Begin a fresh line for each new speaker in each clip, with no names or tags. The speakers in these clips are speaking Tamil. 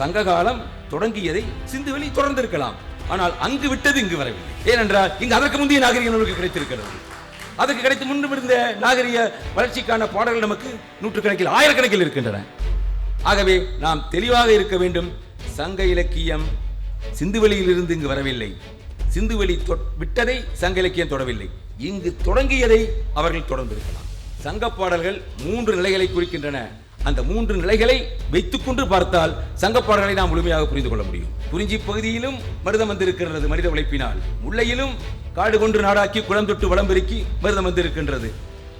சங்க காலம் தொடங்கியதை சிந்துவெளி தொடர்ந்திருக்கலாம், ஆனால் அங்கு விட்டது இங்கு வரவில்லை. ஏனென்றால் இங்கு அதற்கு முந்தைய நாகரிகம் நமக்கு கிடைத்திருக்கிறது. அதற்கு கிடைத்து முன்னும் இருந்த நாகரிக வளர்ச்சிக்கான பாடல்கள் நமக்கு நூற்றுக்கணக்கில் ஆயிரக்கணக்கில் இருக்கின்றன. ஆகவே நாம் தெளிவாக இருக்க வேண்டும். சங்க இலக்கியம் சிந்துவெளியிலிருந்து இங்கு வரவில்லை. சிந்துவெளி விட்டதை சங்க இலக்கியம் தொடவில்லை. இங்கு தொடங்கியதை அவர்கள் தொடர்ந்திருக்கலாம். சங்க பாடல்கள் 3 நிலைகளை குறிக்கின்றன. அந்த 3 நிலைகளை வைத்துக் கொண்டு பார்த்தால் சங்க பாடல்களை நாம் முழுமையாக புரிந்து கொள்ள முடியும். குறிஞ்சி பகுதியிலும் மருதம் வந்திருக்கிறது மனித உழைப்பினால். முல்லையிலும் காடு கொன்று நாடாக்கி குளம் தொட்டு வளம் பெருக்கி மருதம் வந்திருக்கின்றது.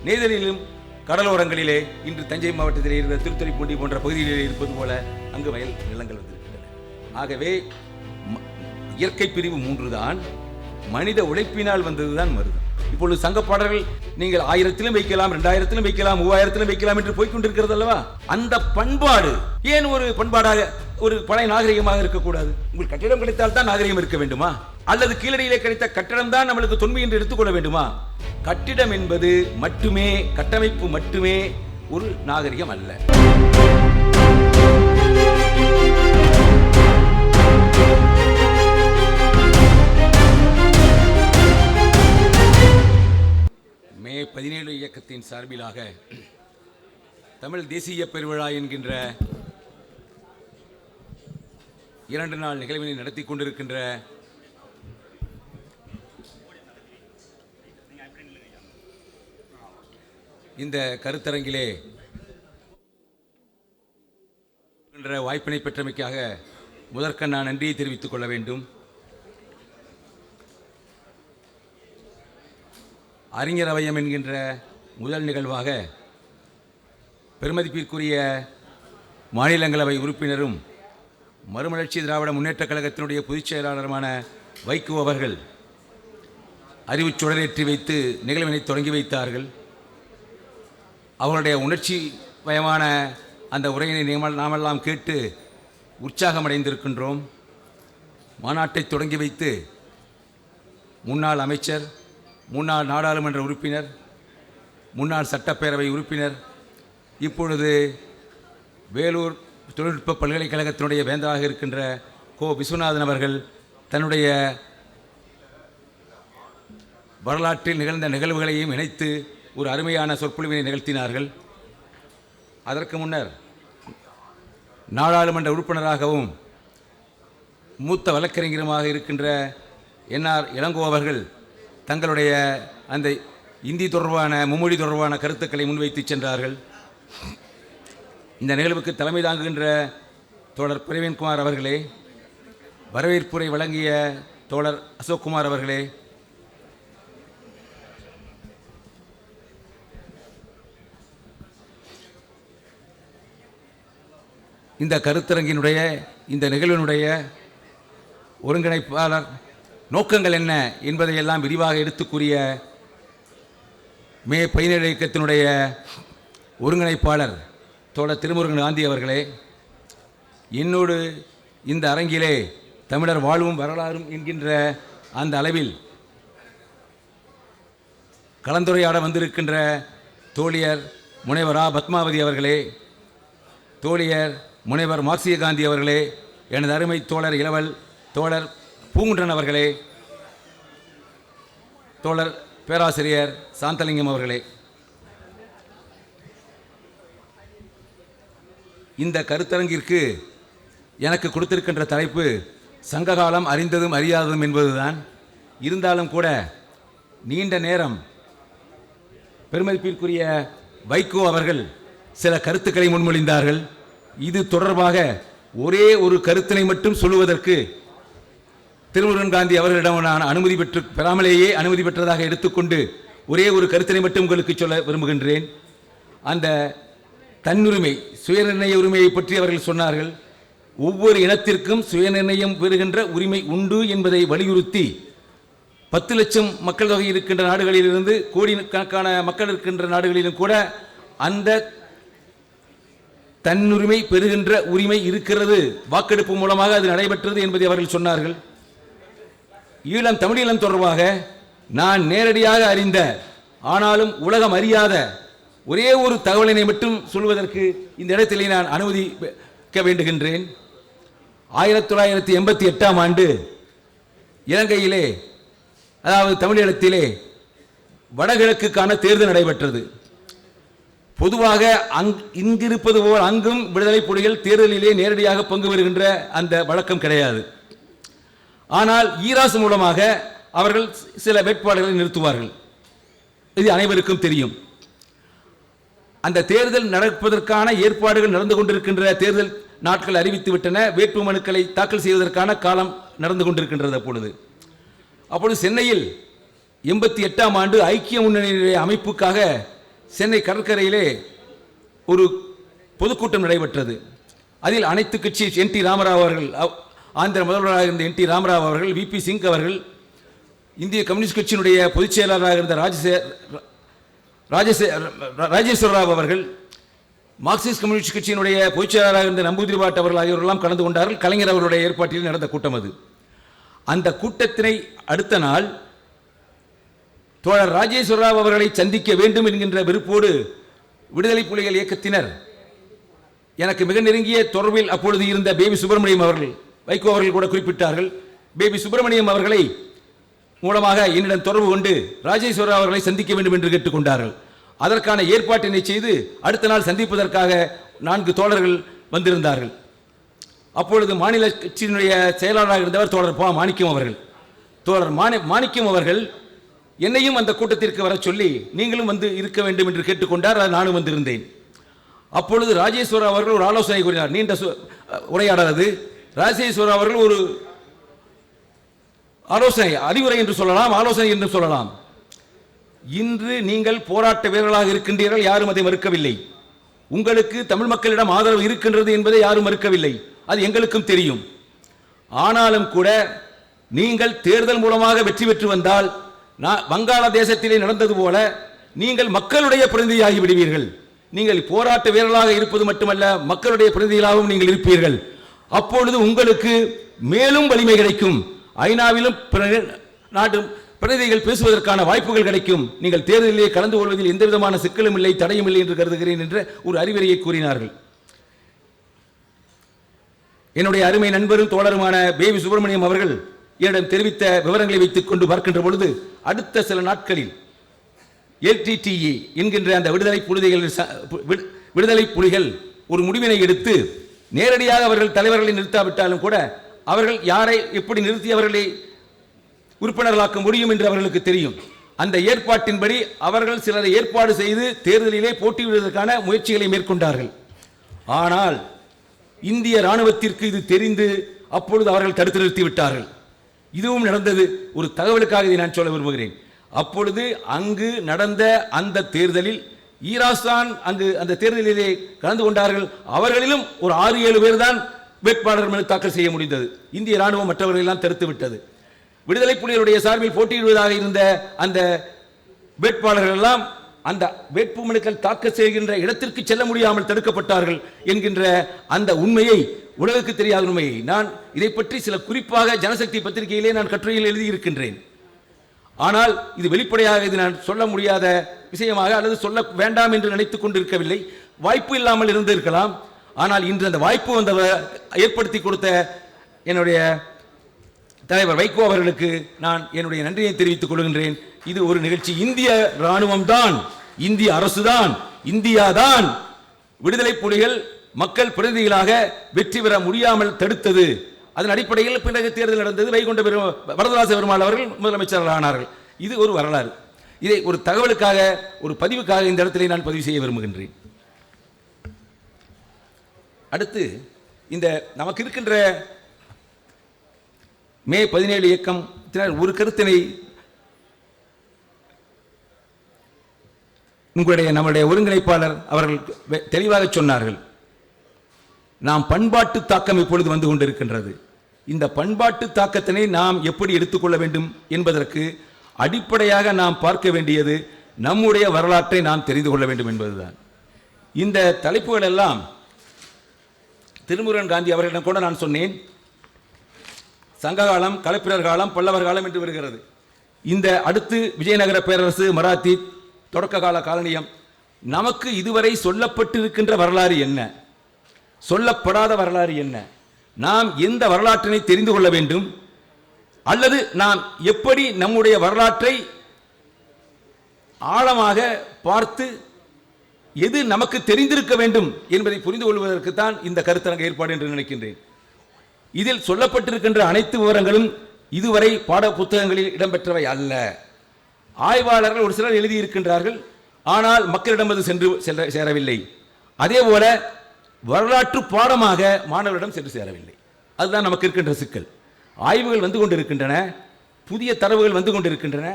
நெய்தலிலும் கடலோரங்களிலே இன்று தஞ்சை மாவட்டத்திலே இருக்கிற திருத்துறைப்பூண்டி போன்ற பகுதிகளிலே இருப்பது போல அங்கு வயல் நிலங்கள் வந்திருக்கின்றன. ஆகவே இயற்கை பிரிவு 3 தான், மனித உழைப்பினால் வந்ததுதான் மருதம். இப்பொழுது சங்க பாடல்கள் நீங்கள் 1000 வைக்கலாம், 2000 வைக்கலாம், 3000 வைக்கலாம் என்று போய்கொண்டிருக்கிறது அல்லவா? அந்த பண்பாடு ஏன் ஒரு பண்பாடாக ஒரு பழைய நாகரிகமாக இருக்கக்கூடாது? உங்கள் கட்டிடம் கிடைத்தால் தான் நாகரிகம் இருக்க வேண்டுமா? அல்லது கீழடியிலே கிடைத்த கட்டடம் தான் நம்மளுக்கு தொன்மை என்று எடுத்துக்கொள்ள வேண்டுமா? கட்டிடம் என்பது மட்டுமே, கட்டமைப்பு மட்டுமே ஒரு நாகரிகம் அல்ல. மே 17 இயக்கத்தின் சார்பிலாக தமிழ் தேசிய பெருவிழா என்கின்ற 2 நாள் நிகழ்வினை நடத்தி கொண்டிருக்கின்ற இந்த கருத்தரங்கிலே வாய்ப்பினை பெற்றமைக்காக முதற்கண் நான் நன்றியை தெரிவித்துக் கொள்ள வேண்டும். அறிஞர் அவையம் என்கின்ற முதல் நிகழ்வாக பெருமதிப்பிற்குரிய மாநிலங்களவை உறுப்பினரும் மறுமலர்ச்சி திராவிட முன்னேற்றக் கழகத்தினுடைய பொதுச் செயலாளருமான வைகோ அவர்கள் அறிவுச் சுடரேற்றி வைத்து நிகழ்வினை தொடங்கி வைத்தார்கள். அவருடைய உணர்ச்சி பயமான அந்த உரையினை நாமெல்லாம் கேட்டு உற்சாகமடைந்திருக்கின்றோம். மாநாட்டை தொடங்கி வைத்து முன்னாள் அமைச்சர், முன்னாள் நாடாளுமன்ற உறுப்பினர், முன்னாள் சட்டப்பேரவை உறுப்பினர், இப்பொழுது வேலூர் தொழில்நுட்ப பல்கலைக்கழகத்தினுடைய வேந்தராக இருக்கின்ற கோ விஸ்வநாதன் அவர்கள் தன்னுடைய வரலாற்றில் நிகழ்ந்த நிகழ்வுகளையும் இணைத்து ஒரு அருமையான சொற்பொழிவினை நிகழ்த்தினார்கள். அதற்கு முன்னர் நாடாளுமன்ற உறுப்பினராகவும் மூத்த வழக்கறிஞருமாக இருக்கின்ற என்ஆர் இளங்கோ அவர்கள் தங்களுடைய அந்த இந்தி தொடர்பான மும்மொழி தொடர்பான கருத்துக்களை முன்வைத்து சென்றார்கள். இந்த நிகழ்வுக்கு தலைமை தாங்குகின்ற தோழர் பிரவீன்குமார் அவர்களே, வரவேற்புரை வழங்கிய தோழர் அசோக்குமார் அவர்களே, இந்த கருத்தரங்கினுடைய இந்த நிகழ்வினுடைய ஒருங்கிணைப்பாளர் நோக்கங்கள் என்ன என்பதையெல்லாம் விரிவாக எடுத்து கூறிய மே 17 இயக்கத்தினுடைய ஒருங்கிணைப்பாளர் தோழர் திருமுருகன் காந்தி அவர்களே, என்னோடு இந்த அரங்கிலே தமிழர் வாழ்வும் வரலாறும் என்கின்ற அந்த அளவில் கலந்துரையாட வந்திருக்கின்ற தோழியர் முனைவர் பத்மாவதி அவர்களே, தோழியர் முனைவர் மார்க்சிய காந்தி அவர்களே, எனது அருமை தோழர் இளவல் தோழர் பூங்குன்றன் அவர்களே, தோழர் பேராசிரியர் சாந்தலிங்கம் அவர்களே, இந்த கருத்தரங்கிற்கு எனக்கு கொடுத்திருக்கின்ற தலைப்பு சங்ககாலம் அறிந்ததும் அறியாததும் என்பதுதான். இருந்தாலும் கூட நீண்ட நேரம் பெருமதிப்பிற்குரிய வைகோ அவர்கள் சில கருத்துக்களை முன்மொழிந்தார்கள். இது தொடர்பாக ஒரே ஒரு கருத்தினை மட்டும் சொல்லுவதற்கு திருமுருகன் காந்தி அவர்களிடம் நான் அனுமதி பெறாமலேயே அனுமதி பெற்றதாக எடுத்துக்கொண்டு ஒரே ஒரு கருத்தினை மட்டும் உங்களுக்கு சொல்ல விரும்புகின்றேன். அந்த தன்னுரிமை, சுயநிர்ணய உரிமையை பற்றி அவர்கள் சொன்னார்கள். ஒவ்வொரு இனத்திற்கும் சுயநிர்ணயம் பெறுகின்ற உரிமை உண்டு என்பதை வலியுறுத்தி 10 லட்சம் மக்கள் தொகை இருக்கின்ற நாடுகளிலிருந்து கோடிக்கணக்கான மக்கள் இருக்கின்ற நாடுகளிலும் கூட அந்த தன்னுரிமை பெறுகின்ற உரிமை இருக்கிறது. வாக்கெடுப்பு மூலமாக அது நடைபெற்றது என்பதை அவர்கள் சொன்னார்கள். ஈழம், தமிழீழம் தொடர்பாக நான் நேரடியாக அறிந்த ஆனாலும் உலகம் அறியாத ஒரே ஒரு தகவலினை மட்டும் சொல்வதற்கு இந்த இடத்திலே நான் அனுமதிக்க வேண்டுகின்றேன். 1988ஆம் ஆண்டு இலங்கையிலே, அதாவது தமிழகத்திலே வடகிழக்குக்கான தேர்தல் நடைபெற்றது. பொதுவாக இங்கிருப்பது போல் அங்கும் விடுதலை புலிகள் தேர்தலிலே நேரடியாக பங்கு பெறுகின்ற அந்த வழக்கம் கிடையாது. ஆனால் ஈராஸ் மூலமாக அவர்கள் சில வேட்பாளர்களை நிறுத்துவார்கள். இது அனைவருக்கும் தெரியும். அந்த தேர்தல் நடப்பதற்கான ஏற்பாடுகள் நடந்து கொண்டிருக்கின்ற தேர்தல் நாட்கள் அறிவித்து விட்டன. வேட்பு மனுக்களை தாக்கல் செய்வதற்கான காலம் நடந்து கொண்டிருக்கின்றது. அப்பொழுது சென்னையில் 88ஆம் ஆண்டு ஐக்கிய முன்னணியுடைய அமைப்புக்காக சென்னை கடற்கரையிலே ஒரு பொதுக்கூட்டம் நடைபெற்றது. அதில் அனைத்து கட்சி என் டி ராமராவ் அவர்கள், ஆந்திர முதல்வராக இருந்த என் டி ராமராவ் அவர்கள், விபி சிங் அவர்கள், இந்திய கம்யூனிஸ்ட் கட்சியினுடைய பொதுச் செயலாளராக இருந்த ராஜேஸ்வர ராவ் அவர்கள், மார்க்சிஸ்ட் கம்யூனிஸ்ட் கட்சியினுடைய பொதுச் செயலாளராக இருந்த நம்பூதிரி பாட் அவர்கள் ஆகியோரெல்லாம் கலந்து கொண்டார்கள். கலைஞர் அவருடைய ஏற்பாட்டில் நடந்த கூட்டம் அது. அந்த கூட்டத்தினை அடுத்த நாள் தோழர் ராஜேஸ்வர ராவ் அவர்களை சந்திக்க வேண்டும் என்கின்ற விருப்போடு விடுதலை புலிகள் இயக்கத்தினர் எனக்கு மிக நெருங்கிய தொடர்பில் அப்பொழுது இருந்த பேபி சுப்பிரமணியம் அவர்கள், வைகோ அவர்கள் கூட குறிப்பிட்டார்கள், பேபி சுப்பிரமணியம் அவர்களை மூலமாக என்னிடம் தொடர்பு கொண்டு ராஜேஸ்வர ராவ் அவர்களை சந்திக்க வேண்டும் என்று கேட்டுக்கொண்டார்கள். அதற்கான ஏற்பாட்டினை செய்து அடுத்த நாள் சந்திப்பதற்காக 4 தோழர்கள் வந்திருந்தார்கள். அப்பொழுது மாநில கட்சியினுடைய செயலாளராக இருந்தவர் தோழர் பா மாணிக்கம் அவர்கள். தோழர் மாணிக்கம் அவர்கள் என்னையும் அந்த கூட்டத்திற்கு வர சொல்லி நீங்களும் வந்து இருக்க வேண்டும் என்று கேட்டுக்கொண்டார். நானும் வந்திருந்தேன். அப்பொழுது ராஜேஸ்வர அவர்கள் ஒரு ஆலோசனை கூறினார். நீண்ட உரையாடல். ராஜேஸ்வர அவர்கள் ஒரு ஆலோசனை, அறிவுரை என்று சொல்லலாம், ஆலோசனை என்று சொல்லலாம். இன்று நீங்கள் போராட்ட வீரர்களாக இருக்கின்றீர்கள், யாரும் அதை மறுக்கவில்லை. உங்களுக்கு தமிழ் மக்களிடம் ஆதரவு இருக்கின்றது என்பதை யாரும் மறுக்கவில்லை, அது எங்களுக்கும் தெரியும். ஆனாலும் கூட நீங்கள் தேர்தல் மூலமாக வெற்றி பெற்று வந்தால் வங்காளதேசத்திலே நடந்தது போல நீங்கள் மக்களுடைய பிரதிநிதியாகி விடுவீர்கள். நீங்கள் போராட்ட வீரர்களாக இருப்பது மட்டுமல்ல, மக்களுடைய பிரதிநிதிகளாகவும் நீங்கள் இருப்பீர்கள். அப்பொழுது உங்களுக்கு மேலும் வலிமை கிடைக்கும், ஐநாவிலும் நாட்டு பிரதிநிதிகள் பேசுவதற்கான வாய்ப்புகள் கிடைக்கும், நீங்கள் தேர்தலிலே கலந்து கொள்வதில் எந்த விதமான சிக்கலும் இல்லை, தடையும் இல்லை என்று கருதுகிறேன் என்ற ஒரு அறிவுரையை கூறினார்கள். என்னுடைய அருமை நண்பரும் தோழருமான பேபி சுப்பிரமணியம் அவர்கள் என்னிடம் தெரிவித்த விவரங்களை வைத்துக் கொண்டு பார்க்கின்ற பொழுது அடுத்த சில நாட்களில் LTTE என்கின்ற அந்த விடுதலை புலிகள் ஒரு முடிவினை எடுத்து நேரடியாக அவர்கள் தலைவர்களை நிறுத்தாவிட்டாலும் கூட அவர்கள் யாரை எப்படி நிறுத்தி அவர்களை உறுப்பினர்களாக்க முடியும் என்று அவர்களுக்கு தெரியும். அந்த ஏற்பாட்டின்படி அவர்கள் சிலரை ஏற்பாடு செய்து தேர்தலிலே போட்டியிடுவதற்கான முயற்சிகளை மேற்கொண்டார்கள். ஆனால் இந்திய ராணுவத்திற்கு இது தெரிந்து அப்பொழுது அவர்கள் தடுத்து நிறுத்திவிட்டார்கள். இதுவும் நடந்தது. ஒரு தகவலுக்காக இதை நான் சொல்ல விரும்புகிறேன். அப்பொழுது அங்கு நடந்த அந்த தேர்தலில் ஈராஸ்தான் அங்கு அந்த தேர்தலிலே கலந்து கொண்டார்கள். அவர்களிலும் ஒரு 6-7 பேர் தான் வேட்பாளர் மனு தாக்கல் செய்ய முடிந்தது. இந்திய ராணுவம் மற்றவர்களெல்லாம் தடுத்து விட்டது. விடுதலை புலிகளுடைய சார்பில் போட்டியிடுவதாக இருந்த அந்த வேட்பாளர்கள் எல்லாம் அந்த வேட்பு மனுக்கள் தாக்கல் செய்கின்ற இடத்திற்கு செல்ல முடியாமல் தடுக்கப்பட்டார்கள் என்கின்ற அந்த உண்மையை, உலகுக்கு தெரியாத உண்மையை நான் இதை பற்றி சில குறிப்பாக ஜனசக்தி பத்திரிகையிலே நான் கட்டுரையில் எழுதியிருக்கின்றேன். ஆனால் இது வெளிப்படையாக இது நான் சொல்ல முடியாத விஷயமாக அல்லது சொல்ல வேண்டாம் என்று நினைத்துக் கொண்டிருக்கவில்லை. வாய்ப்பு இல்லாமல் இருந்திருக்கலாம். ஆனால் இன்று அந்த வாய்ப்பு வந்த ஏற்படுத்தி கொடுத்த என்னுடைய தலைவர் வைகோ அவர்களுக்கு நான் என்னுடைய நன்றியை தெரிவித்துக் கொள்கின்றேன். இது ஒரு நிகழ்ச்சி. இந்திய ராணுவம் தான், இந்திய அரசு தான், இந்தியா தான் விடுதலை புலிகள் மக்கள் பிரதிநிதிகளாக வெற்றி பெற முடியாமல் தடுத்தது. அதன் அடிப்படையில் பிறகு தேர்தல் நடந்தது. வைகுண்ட வரதராச பெருமாள் அவர்கள் முதலமைச்சர்கள் ஆனார்கள். இது ஒரு வரலாறு. இதை ஒரு தகவலுக்காக, ஒரு பதிவுக்காக இந்த இடத்திலே நான் பதிவு செய்ய விரும்புகின்றேன். அடுத்து இந்த நமக்கு இருக்கின்ற மே 17 இயக்கம் ஒரு கருத்தினை நம்முடைய ஒருங்கிணைப்பாளர் அவர்கள் தெளிவாக சொன்னார்கள். நாம் பண்பாட்டு தாக்கம் இப்பொழுது வந்து கொண்டிருக்கின்றது. இந்த பண்பாட்டு தாக்கத்தினை நாம் எப்படி எடுத்துக்கொள்ள வேண்டும் என்பதற்கு அடிப்படையாக நாம் பார்க்க வேண்டியது நம்முடைய வரலாற்றை நாம் தெரிந்து கொள்ள வேண்டும் என்பதுதான். இந்த தலைப்புகள் எல்லாம் திருமுருகன் காந்தி அவர்களிடம் கூட நான் சொன்னேன். சங்ககாலம், களப்பிரர் காலம், பல்லவர் காலம் என்று வருகிறது. இந்த அடுத்து விஜயநகர பேரரசு, மராத்தி, தொடக்க கால காலனியம். நமக்கு இதுவரை சொல்லப்பட்டிருக்கின்ற வரலாறு என்ன, சொல்லப்படாத வரலாறு என்ன, நாம் எந்த வரலாற்றினை தெரிந்து கொள்ள வேண்டும், அல்லது நாம் எப்படி நம்முடைய வரலாற்றை ஆழமாக பார்த்து எது நமக்கு தெரிந்திருக்க வேண்டும் என்பதை புரிந்து கொள்வதற்கு தான் இந்த கருத்தரங்க ஏற்பாடு என்று நினைக்கின்றேன். இதில் சொல்லப்பட்டிருக்கின்ற அனைத்து விவரங்களும் இதுவரை பாட புத்தகங்களில் இடம்பெற்றவை அல்ல. ஆய்வாளர்கள் ஒரு சிலர் எழுதியிருக்கின்றார்கள், ஆனால் மக்களிடம் அது சென்று சேரவில்லை. அதே போல வரலாற்று பாடமாக மாணவர்களிடம் சென்று சேரவில்லை. அதுதான் நமக்கு இருக்கின்ற சிக்கல். ஆய்வுகள் வந்து கொண்டிருக்கின்றன, புதிய தரவுகள் வந்து கொண்டிருக்கின்றன.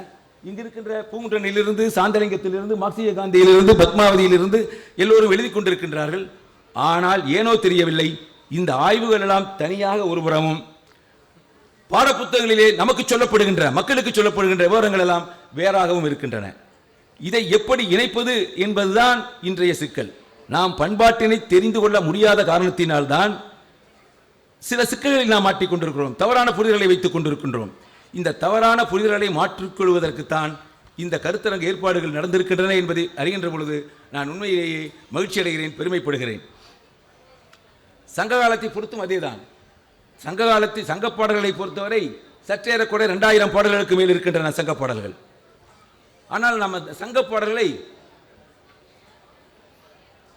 இங்கு இருக்கின்ற பூங்குன்றனிலிருந்து, சாந்தலிங்கத்திலிருந்து, மார்க்சிய காந்தியிலிருந்து, பத்மாவதியிலிருந்து எல்லோரும் எழுதி கொண்டிருக்கின்றார்கள். ஆனால் ஏனோ தெரியவில்லை, இந்த ஆய்வுகள் எல்லாம் தனியாக ஒருபுறமும், பாடப்புத்தகங்களிலே நமக்கு சொல்லப்படுகின்ற, மக்களுக்கு சொல்லப்படுகின்ற விவரங்கள் எல்லாம் வேறாகவும் இருக்கின்றன. இதை எப்படி இணைப்பது என்பதுதான் இன்றைய சிக்கல். நாம் பண்பாட்டினை தெரிந்து கொள்ள முடியாத காரணத்தினால்தான் சில சிக்கல்களில் நாம் மாட்டிக்கொண்டிருக்கிறோம், தவறான புரிதல்களை வைத்துக் கொண்டிருக்கின்றோம். இந்த தவறான புரிதல்களை மாற்றிக்கொள்வதற்குத்தான் இந்த கருத்தரங்க ஏற்பாடுகள் நடந்திருக்கின்றன என்பதை அறிகின்ற பொழுது நான் உண்மையிலேயே மகிழ்ச்சி அடைகிறேன், பெருமைப்படுகிறேன். சங்க காலத்தை பொறுத்தும் அதேதான். சங்க காலத்தில் சங்க பாடல்களை பொறுத்தவரை சற்றேறக்குறை 2000 பாடல்களுக்கு மேல் இருக்கின்றன சங்க பாடல்கள். ஆனால் நம்ம சங்க பாடல்களை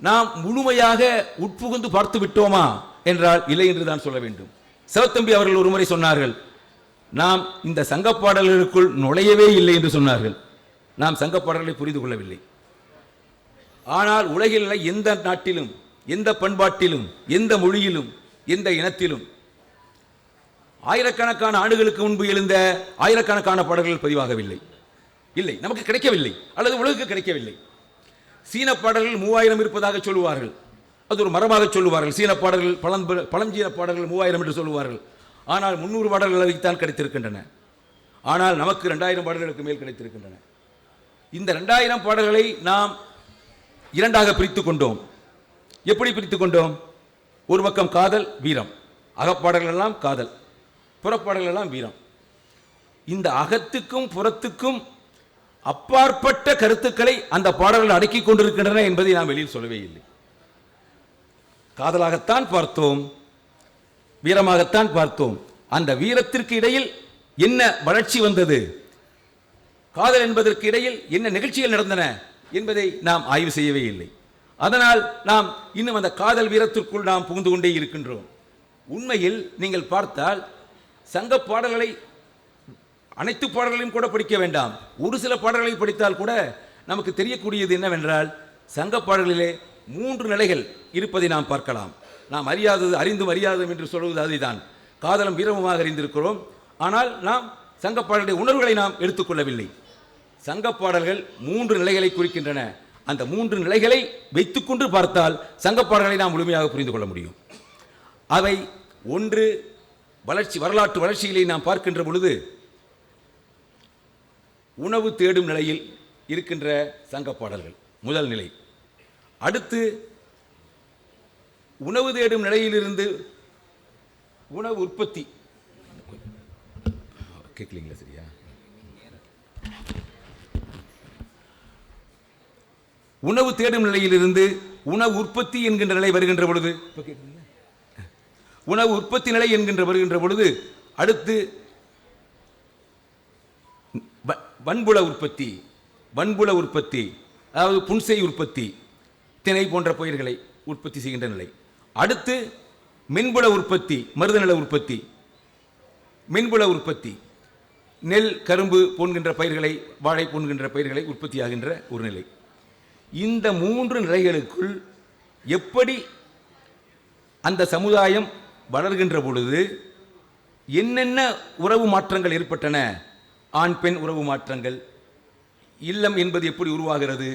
நாம் முழுமையாக உட்புகுந்து பார்த்து விட்டோமா என்றால் இல்லை என்று தான் சொல்ல வேண்டும். சிவத்தம்பி அவர்கள் ஒருமுறை சொன்னார்கள், நாம் இந்த சங்க பாடல்களுக்குள் நுழையவே இல்லை என்று சொன்னார்கள். நாம் சங்க பாடல்களை புரிந்து கொள்ளவில்லை. ஆனால் உலகில் எந்த நாட்டிலும், எந்த பண்பாட்டிலும், எந்த மொழியிலும், எந்த இனத்திலும் ஆயிரக்கணக்கான ஆண்டுகளுக்கு முன்பு எழுந்த ஆயிரக்கணக்கான பாடல்கள் பதிவாகவில்லை. இல்லை, நமக்கு கிடைக்கவில்லை, அல்லது உலகுக்கு கிடைக்கவில்லை. சீன பாடல்கள் 3000 இருப்பதாக சொல்லுவார்கள், அது ஒரு மரமாக சொல்லுவார்கள். சீன பாடல்கள், பழஞ்சீன பாடல்கள் 3000 என்று சொல்லுவார்கள். ஆனால் 300 பாடல்கள் அளவுக்குத்தான் கிடைத்திருக்கின்றன. ஆனால் நமக்கு 2000 பாடல்களுக்கு மேல் கிடைத்திருக்கின்றன. இந்த 2000 பாடல்களை நாம் இரண்டாக பிரித்து கொண்டோம். எப்படி பிரித்து கொண்டோம்? ஒரு பக்கம் காதல், வீரம். அகப்பாடல்கள் எல்லாம் காதல், புறப்பாடல்கள் எல்லாம் வீரம். இந்த அகத்துக்கும் புறத்துக்கும் அப்பாற்பட்ட கருத்துக்களை அந்த பாடல்கள் அடக்கிக் கொண்டிருக்கின்றன என்பதை நாம் வெளியில் சொல்லவே இல்லை. காதலாகத்தான் பார்த்தோம், வீரமாகத்தான் பார்த்தோம். அந்த வீரத்திற்கு இடையில் என்ன வளர்ச்சி வந்தது, காதல் என்பதற்கு இடையில் என்ன நிகழ்ச்சிகள் நடந்தன என்பதை நாம் ஆய்வு செய்யவே இல்லை. அதனால் நாம் இன்னும் அந்த காதல் வீரத்திற்குள் நாம் புகுந்து கொண்டே இருக்கின்றோம். உண்மையில் நீங்கள் பார்த்தால் சங்க பாடல்களை அனைத்து பாடல்களையும் கூட படிக்க வேண்டாம், ஒரு சில பாடல்களை படித்தால் கூட நமக்கு தெரியக்கூடியது என்னவென்றால், சங்க பாடல்களிலே 3 நிலைகள் இருப்பதை நாம் பார்க்கலாம். நாம் அறியாதது அறிந்தும் அறியாததும் என்று சொல்வது அதுதான். காதலும் வீரமுமாக அறிந்திருக்கிறோம், ஆனால் நாம் சங்க பாடலுடைய உணர்வுகளை நாம் எடுத்துக்கொள்ளவில்லை. சங்க பாடல்கள் 3 நிலைகளை குறிக்கின்றன. அந்த 3 நிலைகளை வைத்துக்கொண்டு பார்த்தால் சங்க பாடல்களை நாம் முழுமையாக புரிந்து கொள்ள முடியும். அவை ஒன்று, வரலாற்று வளர்ச்சிகளை நாம் பார்க்கின்ற பொழுது உணவு தேடும் நிலையில் இருக்கின்ற சங்க பாடல்கள் முதல் நிலை. அடுத்து உணவு தேடும் நிலையிலிருந்து உணவு உற்பத்தி, கேட்கலீங்களா சரியா? உணவு தேடும் நிலையிலிருந்து உணவு உற்பத்தி என்கின்ற நிலை வருகின்ற பொழுது, உணவு உற்பத்தி நிலை வருகின்ற பொழுது அடுத்து வன்புல உற்பத்தி, அதாவது புன்சை உற்பத்தி, திணை போன்ற பயிர்களை உற்பத்தி செய்கின்ற நிலை. அடுத்து மின்புல உற்பத்தி, மருதநில உற்பத்தி, மின்புல உற்பத்தி, நெல், கரும்பு போன்கின்ற பயிர்களை, வாழை போன்கின்ற பயிர்களை உற்பத்தியாகின்ற ஒரு நிலை. இந்த 3 நிலைகளுக்குள் எப்படி அந்த சமுதாயம் வளர்கின்ற பொழுது என்னென்ன உறவு மாற்றங்கள் ஏற்பட்டன, ஆண் பெண் உறவு மாற்றங்கள், இல்லம் என்பது எப்படி உருவாகிறது,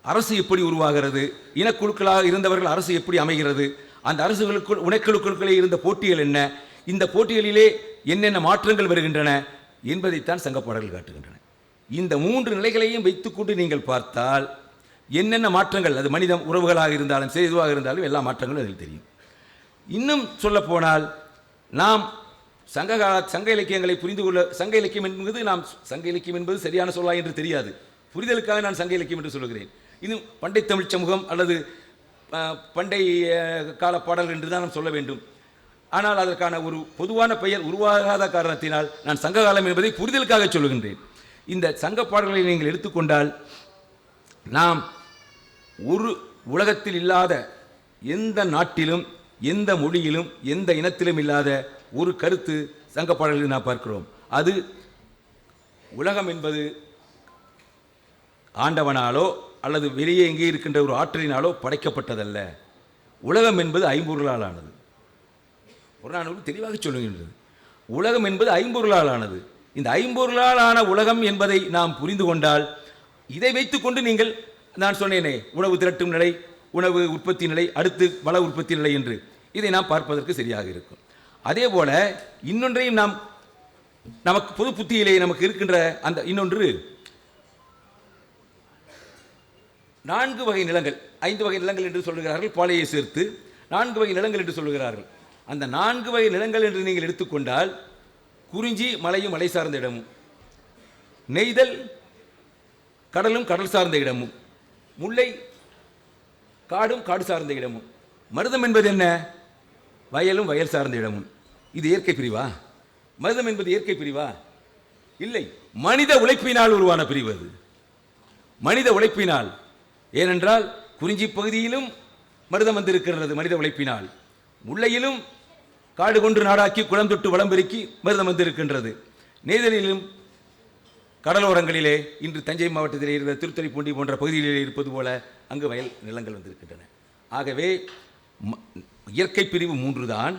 அரசு எப்படி உருவாகிறது, இனக்குழுக்களாக இருந்தவர்கள் அரசு எப்படி அமைகிறது, அந்த அரசுகளுக்குள் இனக்குழுக்களே இருந்த போட்டிகள் என்ன, இந்த போட்டிகளிலே என்னென்ன மாற்றங்கள் வருகின்றன என்பதைத்தான் சங்க பாடல்கள் காட்டுகின்றன. இந்த 3 நிலைகளையும் வைத்துக்கொண்டு நீங்கள் பார்த்தால் என்னென்ன மாற்றங்கள், அது மனித உறவுகளாக இருந்தாலும் சரி, எதுவாக இருந்தாலும் எல்லா மாற்றங்களும் அதில் தெரியும். இன்னும் சொல்ல போனால், நாம் சங்க இலக்கியங்களை புரிந்து கொள்ள, சங்க இலக்கியம் என்பது சரியான சொல்லா என்று தெரியாது, புரிதலுக்காக நான் சங்க இலக்கியம் என்று சொல்லுகிறேன். இன்னும் பண்டை தமிழ் சமூகம் அல்லது பண்டைய கால பாடல்கள் என்று தான் நாம் சொல்ல வேண்டும். ஆனால் அதற்கான ஒரு பொதுவான பெயர் உருவாகாத காரணத்தினால் நான் சங்க காலம் என்பதை புரிதலுக்காக சொல்லுகின்றேன். இந்த சங்க பாடல்களை நீங்கள் எடுத்துக்கொண்டால் நாம் ஒரு உலகத்தில் இல்லாத எந்த நாட்டிலும் எந்த மொழியிலும் எந்த இனத்திலும் இல்லாத ஒரு கருத்து சங்க பாடல்களில் நாம் பார்க்கிறோம். அது உலகம் என்பது ஆண்டவனாலோ அல்லது வெளியே எங்கே இருக்கின்ற ஒரு ஆற்றலினாலோ படைக்கப்பட்டதல்ல. உலகம் என்பது ஐம்பொருளால் ஆனது. புறநானூறு தெளிவாக சொல்லுகின்றது. உலகம் என்பது ஐம்பொருளால் ஆனது. இந்த ஐம்பொருளால் ஆன உலகம் என்பதை நாம் புரிந்து கொண்டால் இதை வைத்துக்கொண்டு நீங்கள் நான் சொன்னேனே உணவு திரட்டும் நிலை, உணவு உற்பத்தி நிலை, அடுத்து வள உற்பத்தி நிலை என்று இதை நாம் பார்ப்பதற்கு சரியாக இருக்கும். அதே போல இன்னொன்றையும் நாம் நமக்கு பொது புத்தியிலே நமக்கு இருக்கின்ற அந்த இன்னொன்று 4 வகை நிலங்கள், 5 வகை நிலங்கள் என்று சொல்லுகிறார்கள், பாலையை சேர்த்து 4 வகை நிலங்கள் என்று சொல்லுகிறார்கள். அந்த 4 வகை நிலங்கள் என்று நீங்கள் எடுத்துக்கொண்டால் குறிஞ்சி மலையும் மலை சார்ந்த இடமும், நெய்தல் கடலும் கடல் சார்ந்த இடமும், முல்லை காடும் காடு சார்ந்த இடமும், மருதம் என்பது என்ன? வயலும் வயல் சார்ந்த இடமும். இது இயற்கை பிரிவா? மருதம் என்பது இயற்கை பிரிவா? இல்லை, மனித உழைப்பினால் உருவான பிரிவு அது. மனித உழைப்பினால். ஏனென்றால் குறிஞ்சி பகுதியிலும் மருதம் வந்திருக்கிறது மனித உழைப்பினால். முல்லையிலும் காடு கொன்று நாடாக்கி குளம் தொட்டு வளம் பெருக்கி மருதம் வந்திருக்கின்றது. நெய்தலிலும் கடலோரங்களிலே இன்று தஞ்சை மாவட்டத்திலே இருக்கிற திருத்துறைப்பூண்டி போன்ற பகுதிகளிலே இருப்பது போல அங்கு வயல் நிலங்கள் வந்திருக்கின்றன. ஆகவே இயற்கை பிரிவு 3 தான்,